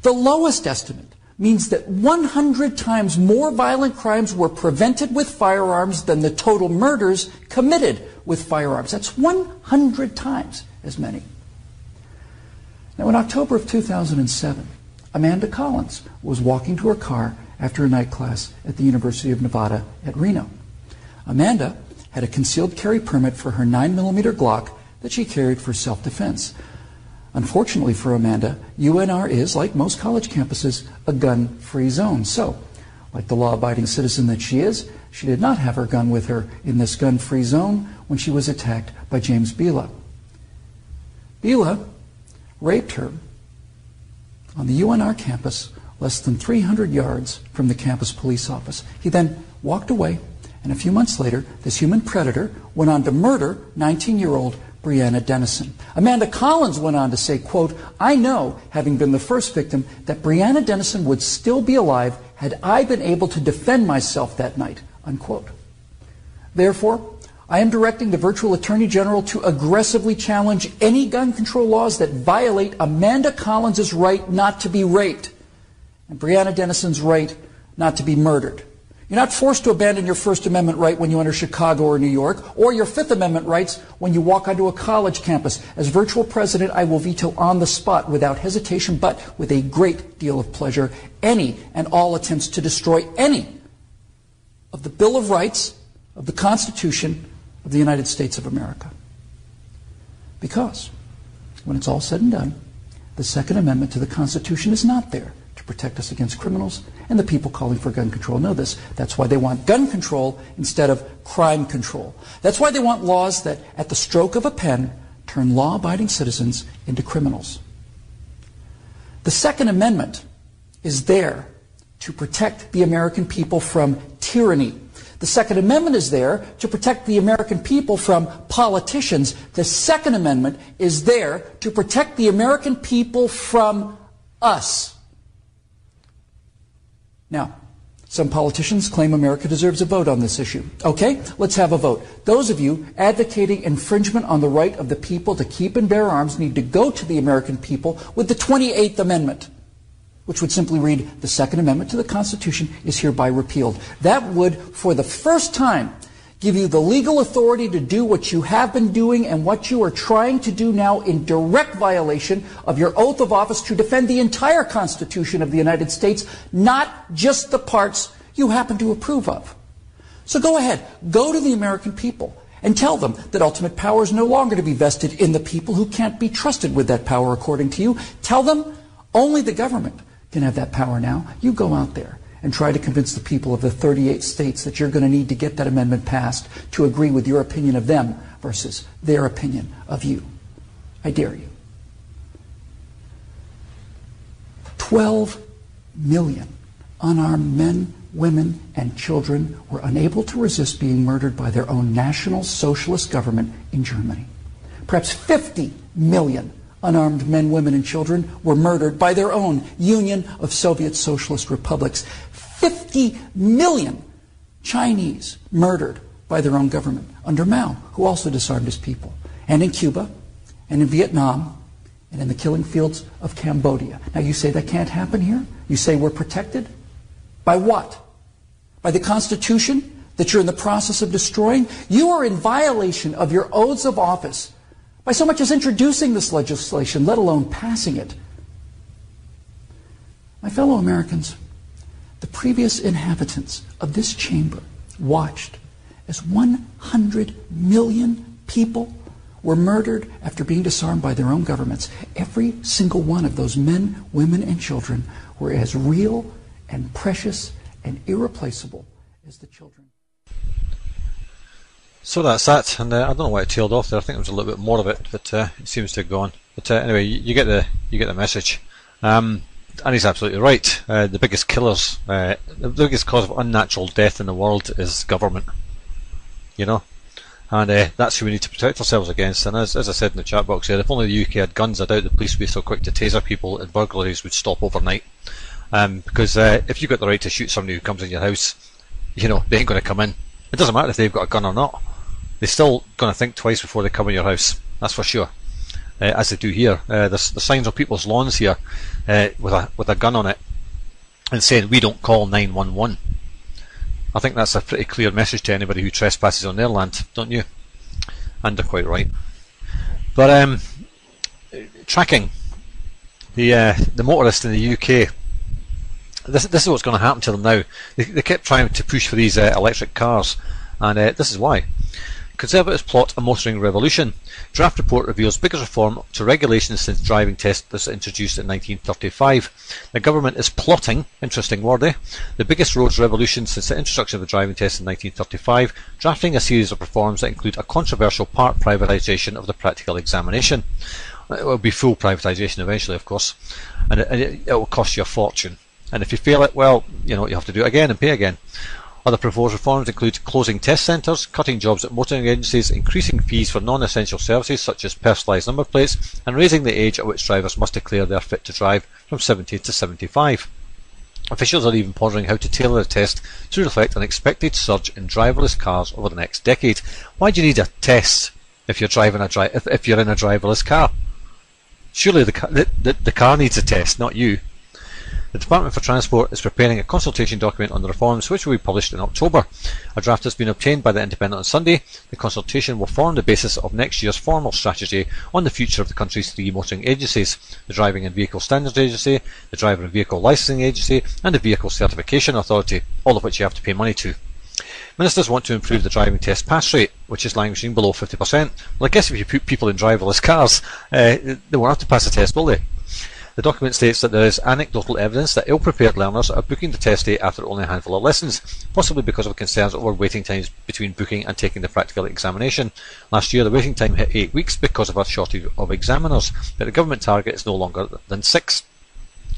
The lowest estimate means that 100 times more violent crimes were prevented with firearms than the total murders committed with firearms. That's 100 times as many. Now, in October of 2007, Amanda Collins was walking to her car after a night class at the University of Nevada at Reno. Amanda had a concealed carry permit for her 9mm Glock that she carried for self-defense. Unfortunately for Amanda, UNR is, like most college campuses, a gun-free zone. So, like the law-abiding citizen that she is, she did not have her gun with her in this gun-free zone when she was attacked by James Bila. Bila raped her on the UNR campus less than 300 yards from the campus police office. He then walked away, and a few months later, this human predator went on to murder 19-year-old Breonna Dennison. Amanda Collins went on to say, quote, "I know, having been the first victim, that Breonna Dennison would still be alive had I been able to defend myself that night," unquote. Therefore, I am directing the virtual Attorney General to aggressively challenge any gun control laws that violate Amanda Collins' right not to be raped and Breonna Dennison's right not to be murdered. You're not forced to abandon your First Amendment right when you enter Chicago or New York, or your Fifth Amendment rights when you walk onto a college campus. As virtual president, I will veto on the spot, without hesitation, but with a great deal of pleasure, any and all attempts to destroy any of the Bill of Rights, of the Constitution of the United States of America. Because, when it's all said and done, the Second Amendment to the Constitution is not there to protect us against criminals and the people calling for gun control know this. That's why they want gun control instead of crime control. That's why they want laws that, at the stroke of a pen, turn law-abiding citizens into criminals. The Second Amendment is there to protect the American people from tyranny. The Second Amendment is there to protect the American people from politicians. The Second Amendment is there to protect the American people from us. Now, some politicians claim America deserves a vote on this issue. Okay, let's have a vote. Those of you advocating infringement on the right of the people to keep and bear arms need to go to the American people with the 28th Amendment, which would simply read, "The Second Amendment to the Constitution is hereby repealed." That would, for the first time, give you the legal authority to do what you have been doing and what you are trying to do now in direct violation of your oath of office to defend the entire Constitution of the United States, not just the parts you happen to approve of. So go ahead, go to the American people and tell them that ultimate power is no longer to be vested in the people who can't be trusted with that power according to you. Tell them only the government can have that power now. You go out there and try to convince the people of the 38 states that you're going to need to get that amendment passed to agree with your opinion of them versus their opinion of you. I dare you. 12 million unarmed men, women, and children were unable to resist being murdered by their own National Socialist government in Germany. Perhaps 50 million unarmed men, women, and children were murdered by their own Union of Soviet Socialist Republics. 50 million Chinese murdered by their own government under Mao, who also disarmed his people. And in Cuba, and in Vietnam, and in the killing fields of Cambodia. Now you say that can't happen here? You say we're protected? By what? By the Constitution that you're in the process of destroying? You are in violation of your oaths of office by so much as introducing this legislation, let alone passing it. My fellow Americans, the previous inhabitants of this chamber watched as 100 million people were murdered after being disarmed by their own governments. Every single one of those men, women, and children were as real and precious and irreplaceable as the children. So that's that, and I don't know why it tailed off there. I think there was a little bit more of it, but it seems to have gone. But anyway, you get the message. And he's absolutely right. The biggest killers, the biggest cause of unnatural death in the world is government. You know, and that's who we need to protect ourselves against. And as I said in the chat box here, if only the UK had guns, I doubt the police would be so quick to taser people, and burglaries would stop overnight. Because if you've got the right to shoot somebody who comes in your house, you know, they ain't going to come in. It doesn't matter if they've got a gun or not. They're still going to think twice before they come in your house. That's for sure. As they do here. There's signs on people's lawns here with a gun on it. and saying we don't call 911. I think that's a pretty clear message to anybody who trespasses on their land, don't you? And they're quite right. But tracking the motorists in the UK. This is what's going to happen to them now. They kept trying to push for these electric cars, and this is why. Conservatives plot a motoring revolution. Draft report reveals biggest reform to regulations since driving test was introduced in 1935. The government is plotting, interesting word, the biggest roads revolution since the introduction of the driving test in 1935, drafting a series of reforms that include a controversial part privatisation of the practical examination. It will be full privatisation eventually, of course, and it will cost you a fortune. And if you fail it, well, you have to do it again and pay again. Other proposed reforms include closing test centres, cutting jobs at motoring agencies, increasing fees for non-essential services such as personalised number plates, and raising the age at which drivers must declare they are fit to drive from 70 to 75. Officials are even pondering how to tailor the test to reflect an expected surge in driverless cars over the next decade. Why do you need a test if you're in a driverless car? Surely the car needs a test, not you. The Department for Transport is preparing a consultation document on the reforms which will be published in October. A draft has been obtained by The Independent on Sunday. The consultation will form the basis of next year's formal strategy on the future of the country's three motoring agencies: the Driving and Vehicle Standards Agency, the Driver and Vehicle Licensing Agency, and the Vehicle Certification Authority, all of which you have to pay money to. Ministers want to improve the driving test pass rate, which is languishing below 50%. Well, I guess if you put people in driverless cars, they won't have to pass the test, will they? The document states that there is anecdotal evidence that ill-prepared learners are booking the test date after only a handful of lessons, possibly because of concerns over waiting times between booking and taking the practical examination. Last year the waiting time hit 8 weeks because of a shortage of examiners, but the government target is no longer than 6.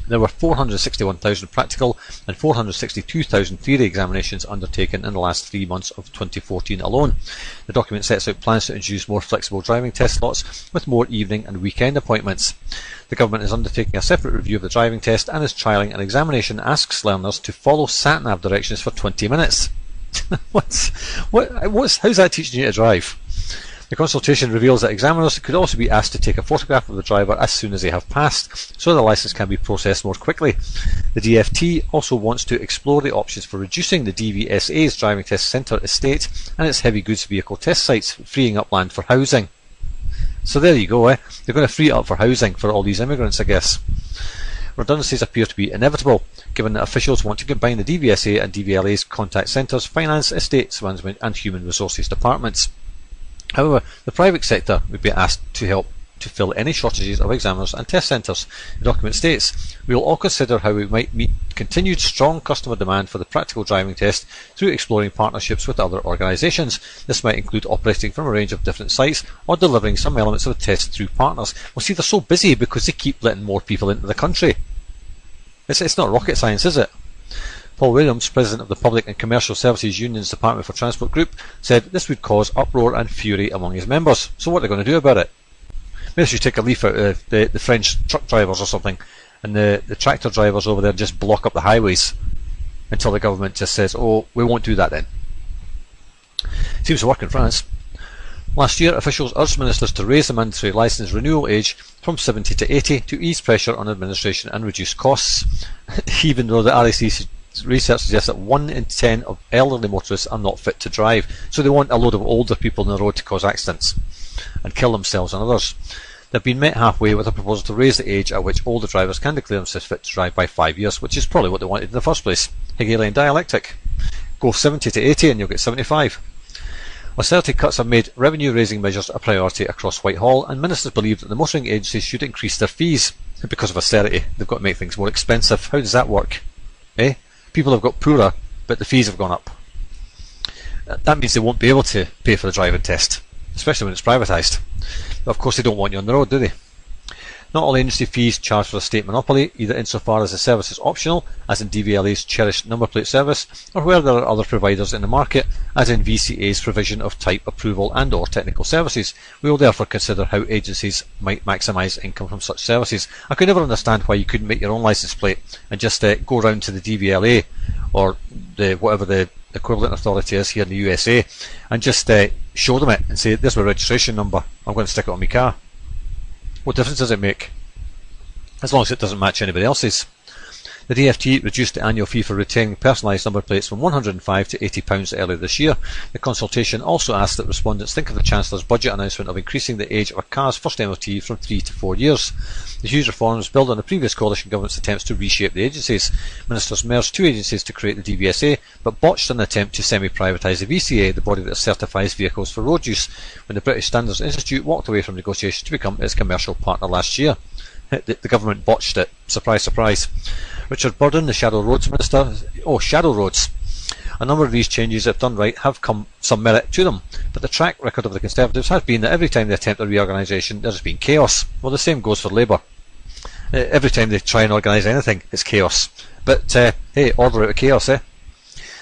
There were 461,000 practical and 462,000 theory examinations undertaken in the last 3 months of 2014 alone. The document sets out plans to introduce more flexible driving test slots with more evening and weekend appointments. The government is undertaking a separate review of the driving test and is trialling an examination that asks learners to follow sat-nav directions for 20 minutes. How's that teaching you to drive? The consultation reveals that examiners could also be asked to take a photograph of the driver as soon as they have passed, so the licence can be processed more quickly. The DFT also wants to explore the options for reducing the DVSA's driving test centre estate and its heavy goods vehicle test sites, freeing up land for housing. So there you go, They're going to free it up for housing for all these immigrants, I guess. Redundancies appear to be inevitable, given that officials want to combine the DVSA and DVLA's contact centres, finance, estates management and human resources departments. However, the private sector would be asked to help to fill any shortages of examiners and test centres. The document states, "We will all consider how we might meet continued strong customer demand for the practical driving test through exploring partnerships with other organisations. This might include operating from a range of different sites or delivering some elements of the test through partners." Well, see, they're so busy because they keep letting more people into the country. It's not rocket science, is it? Paul Williams, president of the Public and Commercial Services Union's Department for Transport Group, said this would cause uproar and fury among his members. So what are they going to do about it? Maybe they should take a leaf out of the French truck drivers or something, and the tractor drivers over there just block up the highways until the government just says, "Oh, we won't do that then." Seems to work in France. Last year, officials urged ministers to raise the mandatory licence renewal age from 70 to 80 to ease pressure on administration and reduce costs, even though the RAC research suggests that 1 in 10 of elderly motorists are not fit to drive. So they want a load of older people on the road to cause accidents and kill themselves and others. They've been met halfway with a proposal to raise the age at which older drivers can declare themselves fit to drive by 5 years, which is probably what they wanted in the first place. Hegelian dialectic. Go 70 to 80 and you'll get 75. Austerity cuts have made revenue-raising measures a priority across Whitehall, and ministers believe that the motoring agencies should increase their fees. Because of austerity, they've got to make things more expensive. How does that work? People have got poorer, but the fees have gone up. That means they won't be able to pay for the driving test, especially when it's privatised. But of course they don't want you on the road, do they? Not all agency fees charged for a state monopoly, either insofar as the service is optional, as in DVLA's cherished number plate service, or where there are other providers in the market, as in VCA's provision of type approval and or technical services. We will therefore consider how agencies might maximise income from such services. I could never understand why you couldn't make your own licence plate and just go round to the DVLA or whatever the equivalent authority is here in the USA and just show them it and say, "This is my registration number, I'm going to stick it on my car." What difference does it make? As long as it doesn't match anybody else's. The DFT reduced the annual fee for retaining personalised number plates from £105 to £80 earlier this year. The consultation also asked that respondents think of the Chancellor's budget announcement of increasing the age of a car's first MOT from 3 to 4 years. The huge reforms build on the previous coalition government's attempts to reshape the agencies. Ministers merged two agencies to create the DVSA, but botched an attempt to semi-privatise the VCA, the body that certifies vehicles for road use, when the British Standards Institute walked away from negotiations to become its commercial partner last year. The government botched it. Surprise, surprise. Richard Burden, the Shadow Roads Minister. Oh, Shadow Roads. A number of these changes, if done right, have come some merit to them, but the track record of the Conservatives has been that every time they attempt a reorganisation, there's been chaos. Well, the same goes for Labour. Every time they try and organise anything, it's chaos. But, hey, order out of chaos, eh?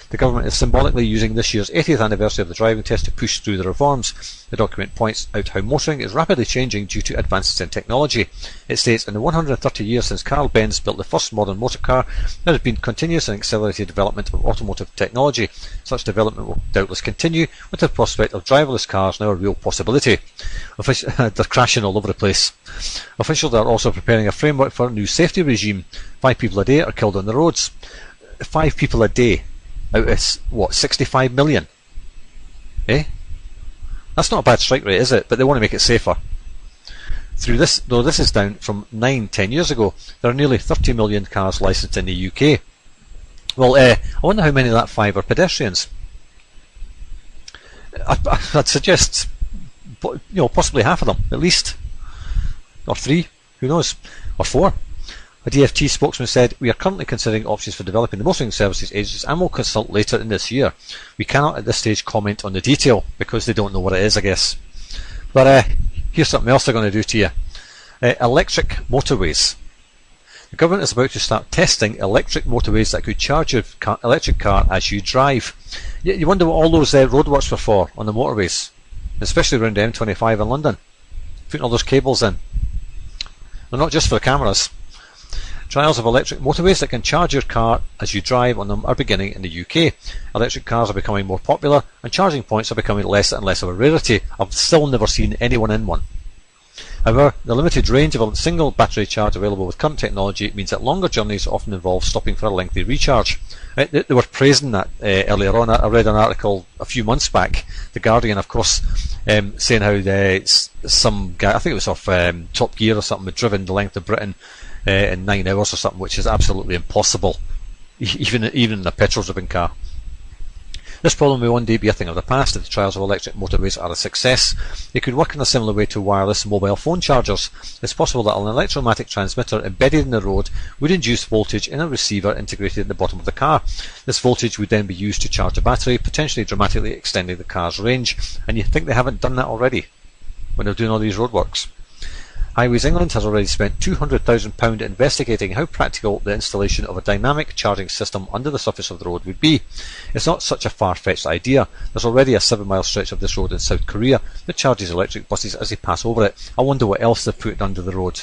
The government is symbolically using this year's 80th anniversary of the driving test to push through the reforms. The document points out how motoring is rapidly changing due to advances in technology. It states, in the 130 years since Carl Benz built the first modern motor car, there has been continuous and accelerated development of automotive technology. Such development will doubtless continue, with the prospect of driverless cars now a real possibility. They're crashing all over the place. Officials are also preparing a framework for a new safety regime. 5 people a day are killed on the roads. 5 people a day. Out of, what, 65 million? Eh? That's not a bad strike rate, is it? But they want to make it safer. Through this, though this is down from 9-10 years ago, there are nearly 30 million cars licensed in the UK. Well, I wonder how many of that 5 are pedestrians. I'd suggest, possibly half of them, at least. Or 3, who knows? Or 4. A DFT spokesman said, "We are currently considering options for developing the motoring services agencies and will consult later in this year. We cannot at this stage comment on the detail," because they don't know what it is, I guess. But here's something else they're going to do to you. Electric motorways. The government is about to start testing electric motorways that could charge your electric car as you drive. You wonder what all those roadworks were for on the motorways, especially around the M25 in London. Putting all those cables in. They're not just for the cameras. Trials of electric motorways that can charge your car as you drive on them are beginning in the UK. Electric cars are becoming more popular and charging points are becoming less and less of a rarity. I've still never seen anyone in one. However, the limited range of a single battery charge available with current technology means that longer journeys often involve stopping for a lengthy recharge. They were praising that earlier on. I read an article a few months back, The Guardian of course, saying how some guy, I think it was off Top Gear or something, had driven the length of Britain in 9 hours or something, which is absolutely impossible, even in a petrol-driven car. This problem may one day be a thing of the past if the trials of electric motorways are a success. They could work in a similar way to wireless mobile phone chargers. It's possible that an electromagnetic transmitter embedded in the road would induce voltage in a receiver integrated in the bottom of the car. This voltage would then be used to charge a battery, potentially dramatically extending the car's range. And you think they haven't done that already when they're doing all these roadworks? Highways England has already spent £200,000 investigating how practical the installation of a dynamic charging system under the surface of the road would be. It's not such a far-fetched idea. There's already a 7-mile stretch of this road in South Korea that charges electric buses as they pass over it. I wonder what else they've put under the road,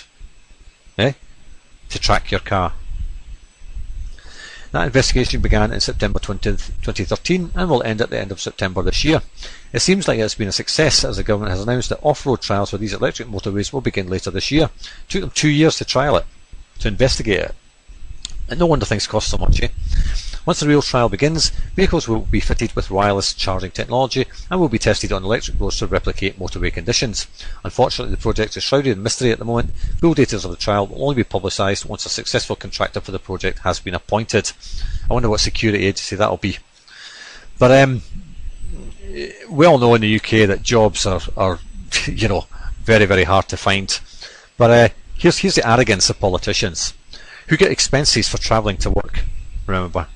to track your car. That investigation began in September 2013 and will end at the end of September this year. It seems like it's been a success, as the government has announced that off-road trials for these electric motorways will begin later this year. It took them 2 years to trial it, to investigate it. And no wonder things cost so much, Once the real trial begins, vehicles will be fitted with wireless charging technology and will be tested on electric roads to replicate motorway conditions. Unfortunately, the project is shrouded in mystery at the moment. Full details of the trial will only be publicised once a successful contractor for the project has been appointed. I wonder what security agency that'll be. But we all know in the UK that jobs are very, very hard to find. But here's the arrogance of politicians who get expenses for travelling to work, remember,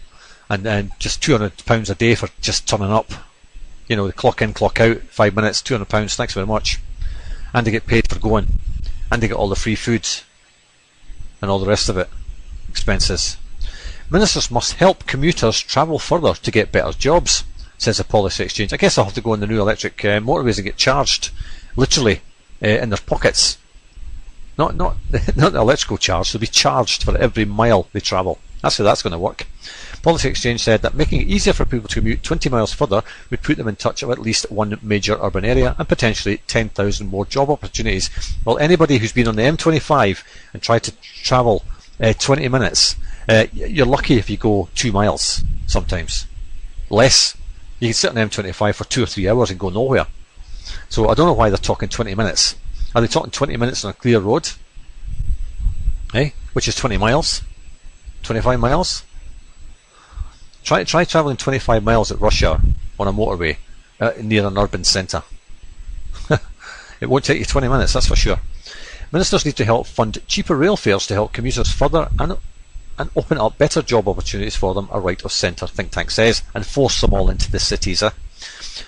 and just £200 a day for just turning up. The clock in, clock out, 5 minutes, £200, thanks very much. And they get paid for going, and they get all the free foods and all the rest of it, expenses. Ministers must help commuters travel further to get better jobs, says the Policy Exchange. I guess they'll have to go in the new electric motorways and get charged, literally, in their pockets. Not the electrical charge, they'll be charged for every mile they travel. That's how that's going to work. Policy Exchange said that making it easier for people to commute 20 miles further would put them in touch of at least one major urban area and potentially 10,000 more job opportunities. Well, anybody who's been on the M25 and tried to travel 20 minutes You're lucky if you go 2 miles sometimes. Less. You can sit on M25 for 2 or 3 hours and go nowhere. So I don't know why they're talking 20 minutes. Are they talking 20 minutes on a clear road? Which is 20 miles? 25 miles? Try travelling 25 miles at rush hour on a motorway near an urban centre. It won't take you 20 minutes, that's for sure. Ministers need to help fund cheaper rail fares to help commuters further and open up better job opportunities for them, a right of centre think tank says, and force them all into the cities.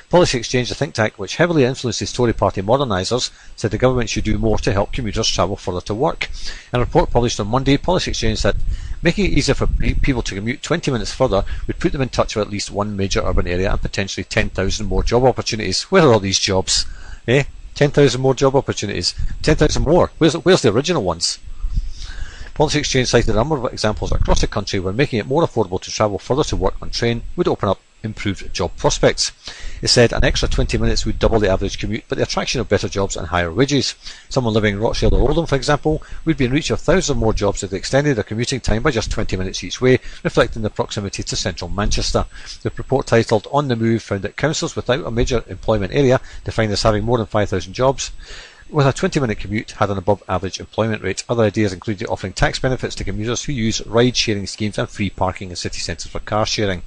Policy Exchange, the think tank, which heavily influences Tory party modernisers, said the government should do more to help commuters travel further to work. In a report published on Monday, Policy Exchange said making it easier for people to commute 20 minutes further would put them in touch with at least one major urban area and potentially 10,000 more job opportunities. Where are all these jobs? 10,000 more job opportunities. 10,000 more. Where's the original ones? Policy Exchange cited a number of examples across the country where making it more affordable to travel further to work on train would open up improved job prospects. It said an extra 20 minutes would double the average commute, but the attraction of better jobs and higher wages. Someone living in Rochdale or Oldham, for example, would be in reach of thousands more jobs if they extended their commuting time by just 20 minutes each way, reflecting the proximity to central Manchester. The report titled On the Move found that councils without a major employment area, defined as having more than 5,000 jobs, with a 20-minute commute had an above-average employment rate. Other ideas included offering tax benefits to commuters who use ride-sharing schemes and free parking in city centres for car sharing.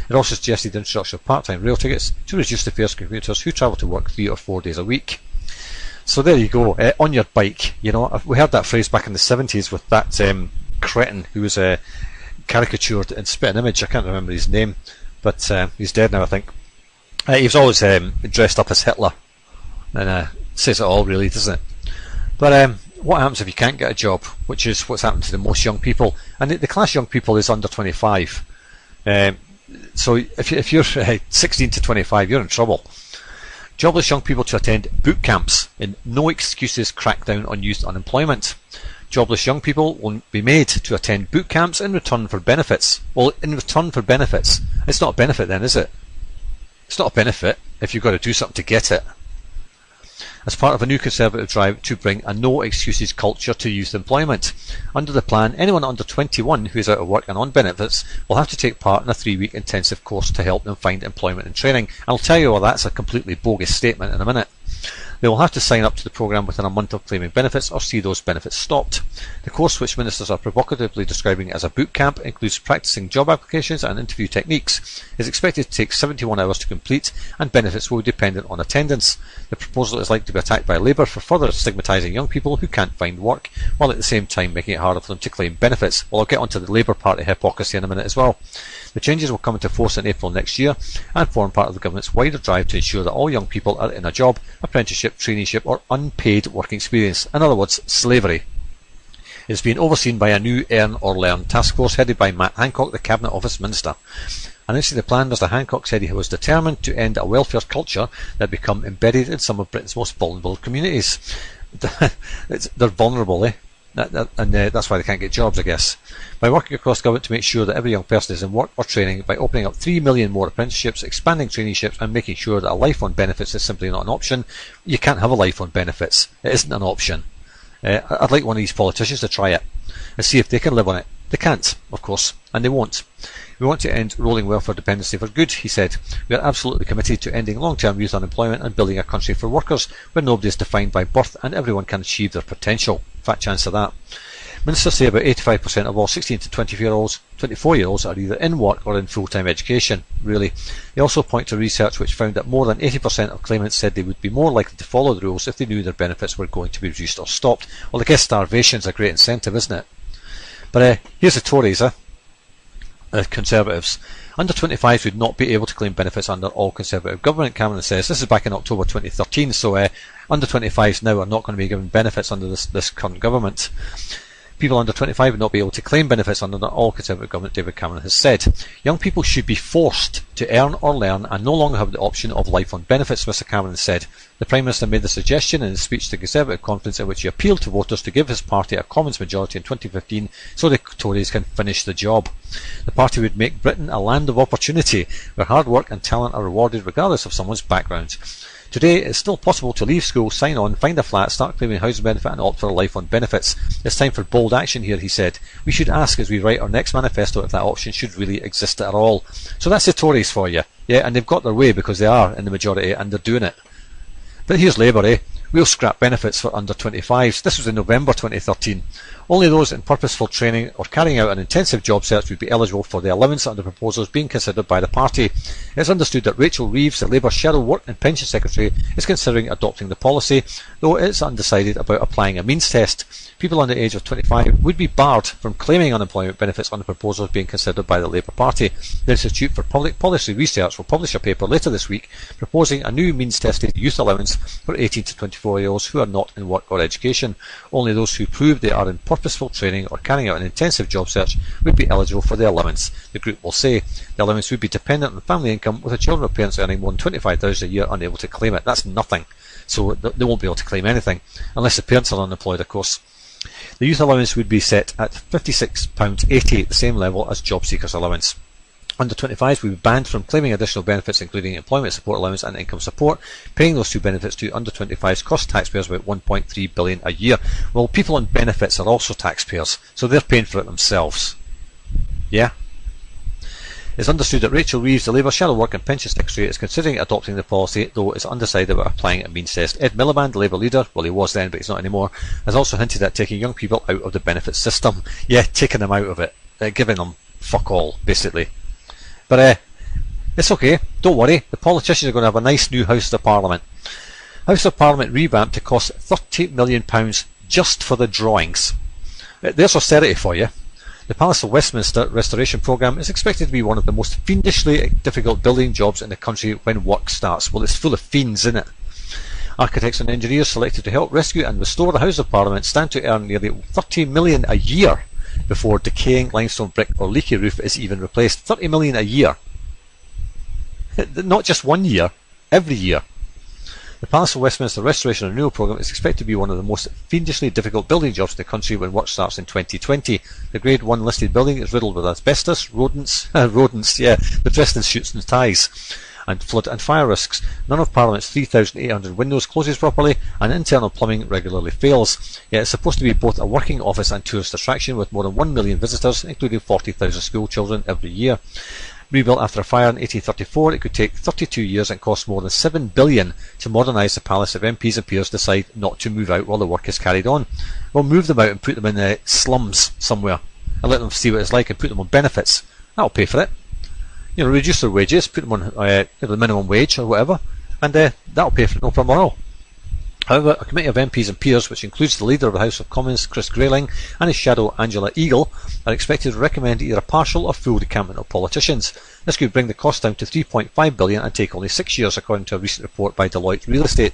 It also suggested the introduction of part-time rail tickets to reduce the fares for commuters who travel to work 3 or 4 days a week. So there you go, on your bike. You know, we heard that phrase back in the 70s with that cretin who was caricatured in Spit and Image. I can't remember his name, but he's dead now, I think. He was always dressed up as Hitler, and says it all, really, doesn't it? But what happens if you can't get a job, which is what's happened to the most young people, and the class young people is under 25. So if you're 16 to 25, you're in trouble. Jobless young people to attend boot camps in No Excuses crackdown on youth unemployment. Jobless young people will be made to attend boot camps in return for benefits. Well, in return for benefits, it's not a benefit then, is it? It's not a benefit if you've got to do something to get it. As part of a new Conservative drive to bring a no excuses culture to youth employment. Under the plan, anyone under 21 who is out of work and on benefits will have to take part in a 3-week intensive course to help them find employment and training. I'll tell you why that's a completely bogus statement in a minute. They will have to sign up to the programme within a month of claiming benefits or see those benefits stopped. The course, which ministers are provocatively describing as a boot camp, includes practising job applications and interview techniques, is expected to take 71 hours to complete, and benefits will be dependent on attendance. The proposal is likely to be attacked by Labour for further stigmatising young people who can't find work, while at the same time making it harder for them to claim benefits. Well, I'll get onto the Labour Party hypocrisy in a minute as well. The changes will come into force in April next year and form part of the government's wider drive to ensure that all young people are in a job, apprenticeship, traineeship or unpaid working experience. In other words, slavery. It is being overseen by a new Earn or Learn task force headed by Matt Hancock, the Cabinet Office Minister. Announcing the plan, Mr Hancock said he was determined to end a welfare culture that had become embedded in some of Britain's most vulnerable communities. They're vulnerable, and that's why they can't get jobs, I guess. By working across government to make sure that every young person is in work or training, by opening up 3 million more apprenticeships, expanding traineeships and making sure that a life on benefits is simply not an option. You can't have a life on benefits. It isn't an option. I'd like one of these politicians to try it and see if they can live on it. They can't, of course, and they won't. We want to end rolling welfare dependency for good, he said. We are absolutely committed to ending long-term youth unemployment and building a country for workers where nobody is defined by birth and everyone can achieve their potential. Fat chance of that. Ministers say about 85% of all 16 to 24-year-olds are either in work or in full-time education, really. They also point to research which found that more than 80% of claimants said they would be more likely to follow the rules if they knew their benefits were going to be reduced or stopped. Well, I guess starvation's a great incentive, isn't it? But here's the Tories, Conservatives. Under 25s would not be able to claim benefits under all Conservative government, Cameron says. This is back in October 2013, so under 25s now are not going to be given benefits under this current government. People under 25 would not be able to claim benefits under the all Conservative government, David Cameron has said. Young people should be forced to earn or learn and no longer have the option of life on benefits, Mr Cameron said. The Prime Minister made the suggestion in his speech to the Conservative conference in which he appealed to voters to give his party a Commons majority in 2015 so the Tories can finish the job. The party would make Britain a land of opportunity where hard work and talent are rewarded regardless of someone's background. Today, it's still possible to leave school, sign on, find a flat, start claiming housing benefit and opt for a life on benefits. It's time for bold action here, he said. We should ask as we write our next manifesto if that option should really exist at all. So that's the Tories for you. Yeah, and they've got their way because they are in the majority and they're doing it. But here's Labour, eh? We'll scrap benefits for under 25s. This was in November 2013. Only those in purposeful training or carrying out an intensive job search would be eligible for the allowance under proposals being considered by the party. It's understood that Rachel Reeves, the Labour Shadow Work and Pension Secretary, is considering adopting the policy, though it's undecided about applying a means test. People under the age of 25 would be barred from claiming unemployment benefits on the proposals being considered by the Labour Party. The Institute for Public Policy Research will publish a paper later this week proposing a new means-tested youth allowance for 18 to 24-year-olds who are not in work or education. Only those who prove they are in purposeful training or carrying out an intensive job search would be eligible for the allowance, the group will say. The allowance would be dependent on family income, with the children of parents earning more than £25,000 a year unable to claim it. That's nothing. So they won't be able to claim anything, unless the parents are unemployed, of course. The youth allowance would be set at £56.80, the same level as job seekers allowance. Under 25s will be banned from claiming additional benefits including employment support allowance and income support. Paying those two benefits to under 25s costs taxpayers about £1.3 billion a year. Well, people on benefits are also taxpayers, so they're paying for it themselves. Yeah? It's understood that Rachel Reeves, the Labour Shadow Work and Pension Secretary, is considering adopting the policy, though it's undecided about applying a means test. Ed Miliband, the Labour leader, well he was then but he's not anymore, has also hinted at taking young people out of the benefits system. Yeah, taking them out of it. Giving them fuck all, basically. But it's okay, don't worry, the politicians are going to have a nice new House of Parliament. House of Parliament revamped to cost £30 million just for the drawings. There's austerity for you. The Palace of Westminster restoration programme is expected to be one of the most fiendishly difficult building jobs in the country when work starts. Well, it's full of fiends, isn't it? Architects and engineers selected to help rescue and restore the House of Parliament stand to earn nearly £30 million a year before decaying limestone brick or leaky roof is even replaced. £30 million a year. Not just 1 year, every year. The Palace of Westminster Restoration and Renewal Programme is expected to be one of the most fiendishly difficult building jobs in the country when work starts in 2020. The Grade 1 listed building is riddled with asbestos, rodents, the dressed in suits and ties, and flood and fire risks. None of Parliament's 3,800 windows closes properly, and internal plumbing regularly fails. Yet it's supposed to be both a working office and tourist attraction with more than 1 million visitors, including 40,000 school children every year. Rebuilt after a fire in 1834, it could take 32 years and cost more than £7 billion to modernise the palace if MPs and peers decide not to move out while the work is carried on. We'll move them out and put them in the slums somewhere and let them see what it's like and put them on benefits. That'll pay for it. You know, reduce their wages, put them on the minimum wage or whatever, and that'll pay for it, no problem at all. However, a committee of MPs and peers, which includes the Leader of the House of Commons, Chris Grayling, and his shadow, Angela Eagle, are expected to recommend either a partial or full decampment of politicians. This could bring the cost down to £3.5 billion and take only 6 years, according to a recent report by Deloitte Real Estate,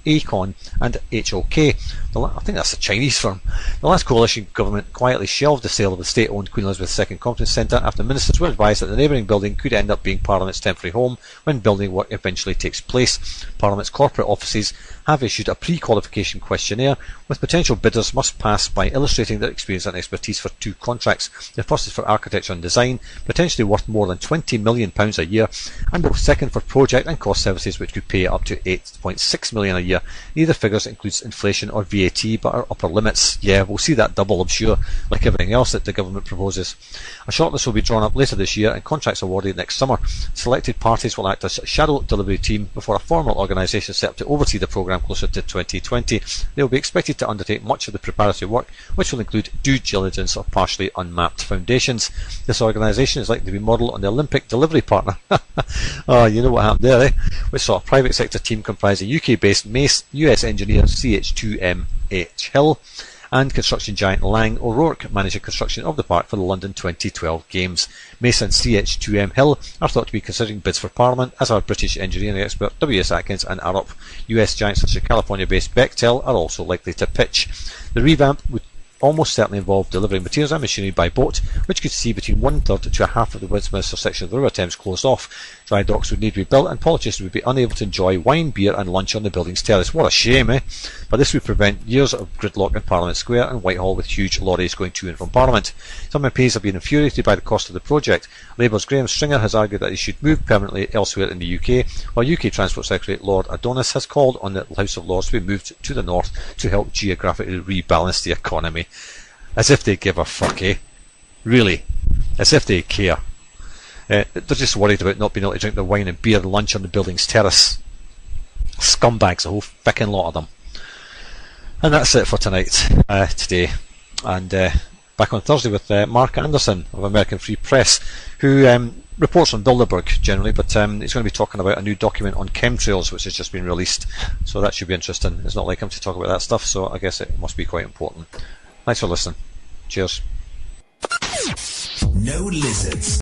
Acon and HOK. I think that's a Chinese firm. The last coalition government quietly shelved the sale of the state-owned Queen Elizabeth II Conference Centre after ministers were advised that the neighbouring building could end up being Parliament's temporary home when building work eventually takes place. Parliament's corporate offices have issued a pre-qualification questionnaire with potential bidders must pass by illustrating their experience and expertise for 2 contracts. The first is for architecture and design, potentially worth more than £20 million a year, and the second for project and cost services, which could pay up to £8.6 million a year. Neither figures includes inflation or VAT, but are upper limits. Yeah, we'll see that double, I'm sure, like everything else that the government proposes. A shortlist will be drawn up later this year and contracts awarded next summer. Selected parties will act as a shadow delivery team before a formal organisation set up to oversee the programme closer to 2020. They will be expected to undertake much of the preparatory work, which will include due diligence of partially unmapped foundations. This organisation is likely to be modelled on the Olympic delivery partner. Oh, you know what happened there, eh? Which saw a private sector team comprising UK-based Mace, US engineer CH2M Hill, and construction giant Lang O'Rourke managing construction of the park for the London 2012 Games. Mace and CH2M Hill are thought to be considering bids for Parliament, as are British engineering expert W.S. Atkins and Arup. US giants such as California-based Bechtel are also likely to pitch. The revamp would almost certainly involve delivering materials and machinery by boat, which could see between 1/3 to a half of the Westminster section of the River Thames closed off. Dry docks would need to be built and politicians would be unable to enjoy wine, beer and lunch on the building's terrace. What a shame, eh? But this would prevent years of gridlock in Parliament Square and Whitehall with huge lorries going to and from Parliament. Some MPs have been infuriated by the cost of the project. Labour's Graham Stringer has argued that it should move permanently elsewhere in the UK, while UK Transport Secretary Lord Adonis has called on the House of Lords to be moved to the north to help geographically rebalance the economy. As if they give a fuck, eh? Really? As if they care. They're just worried about not being able to drink their wine and beer and lunch on the building's terrace. Scumbags, a whole fucking lot of them. And that's it for tonight, today. And back on Thursday with Mark Anderson of American Free Press, who reports on Bilderberg generally, but he's going to be talking about a new document on chemtrails which has just been released. So that should be interesting. It's not like him to talk about that stuff, so I guess it must be quite important. Thanks for listening. Cheers. No lizards.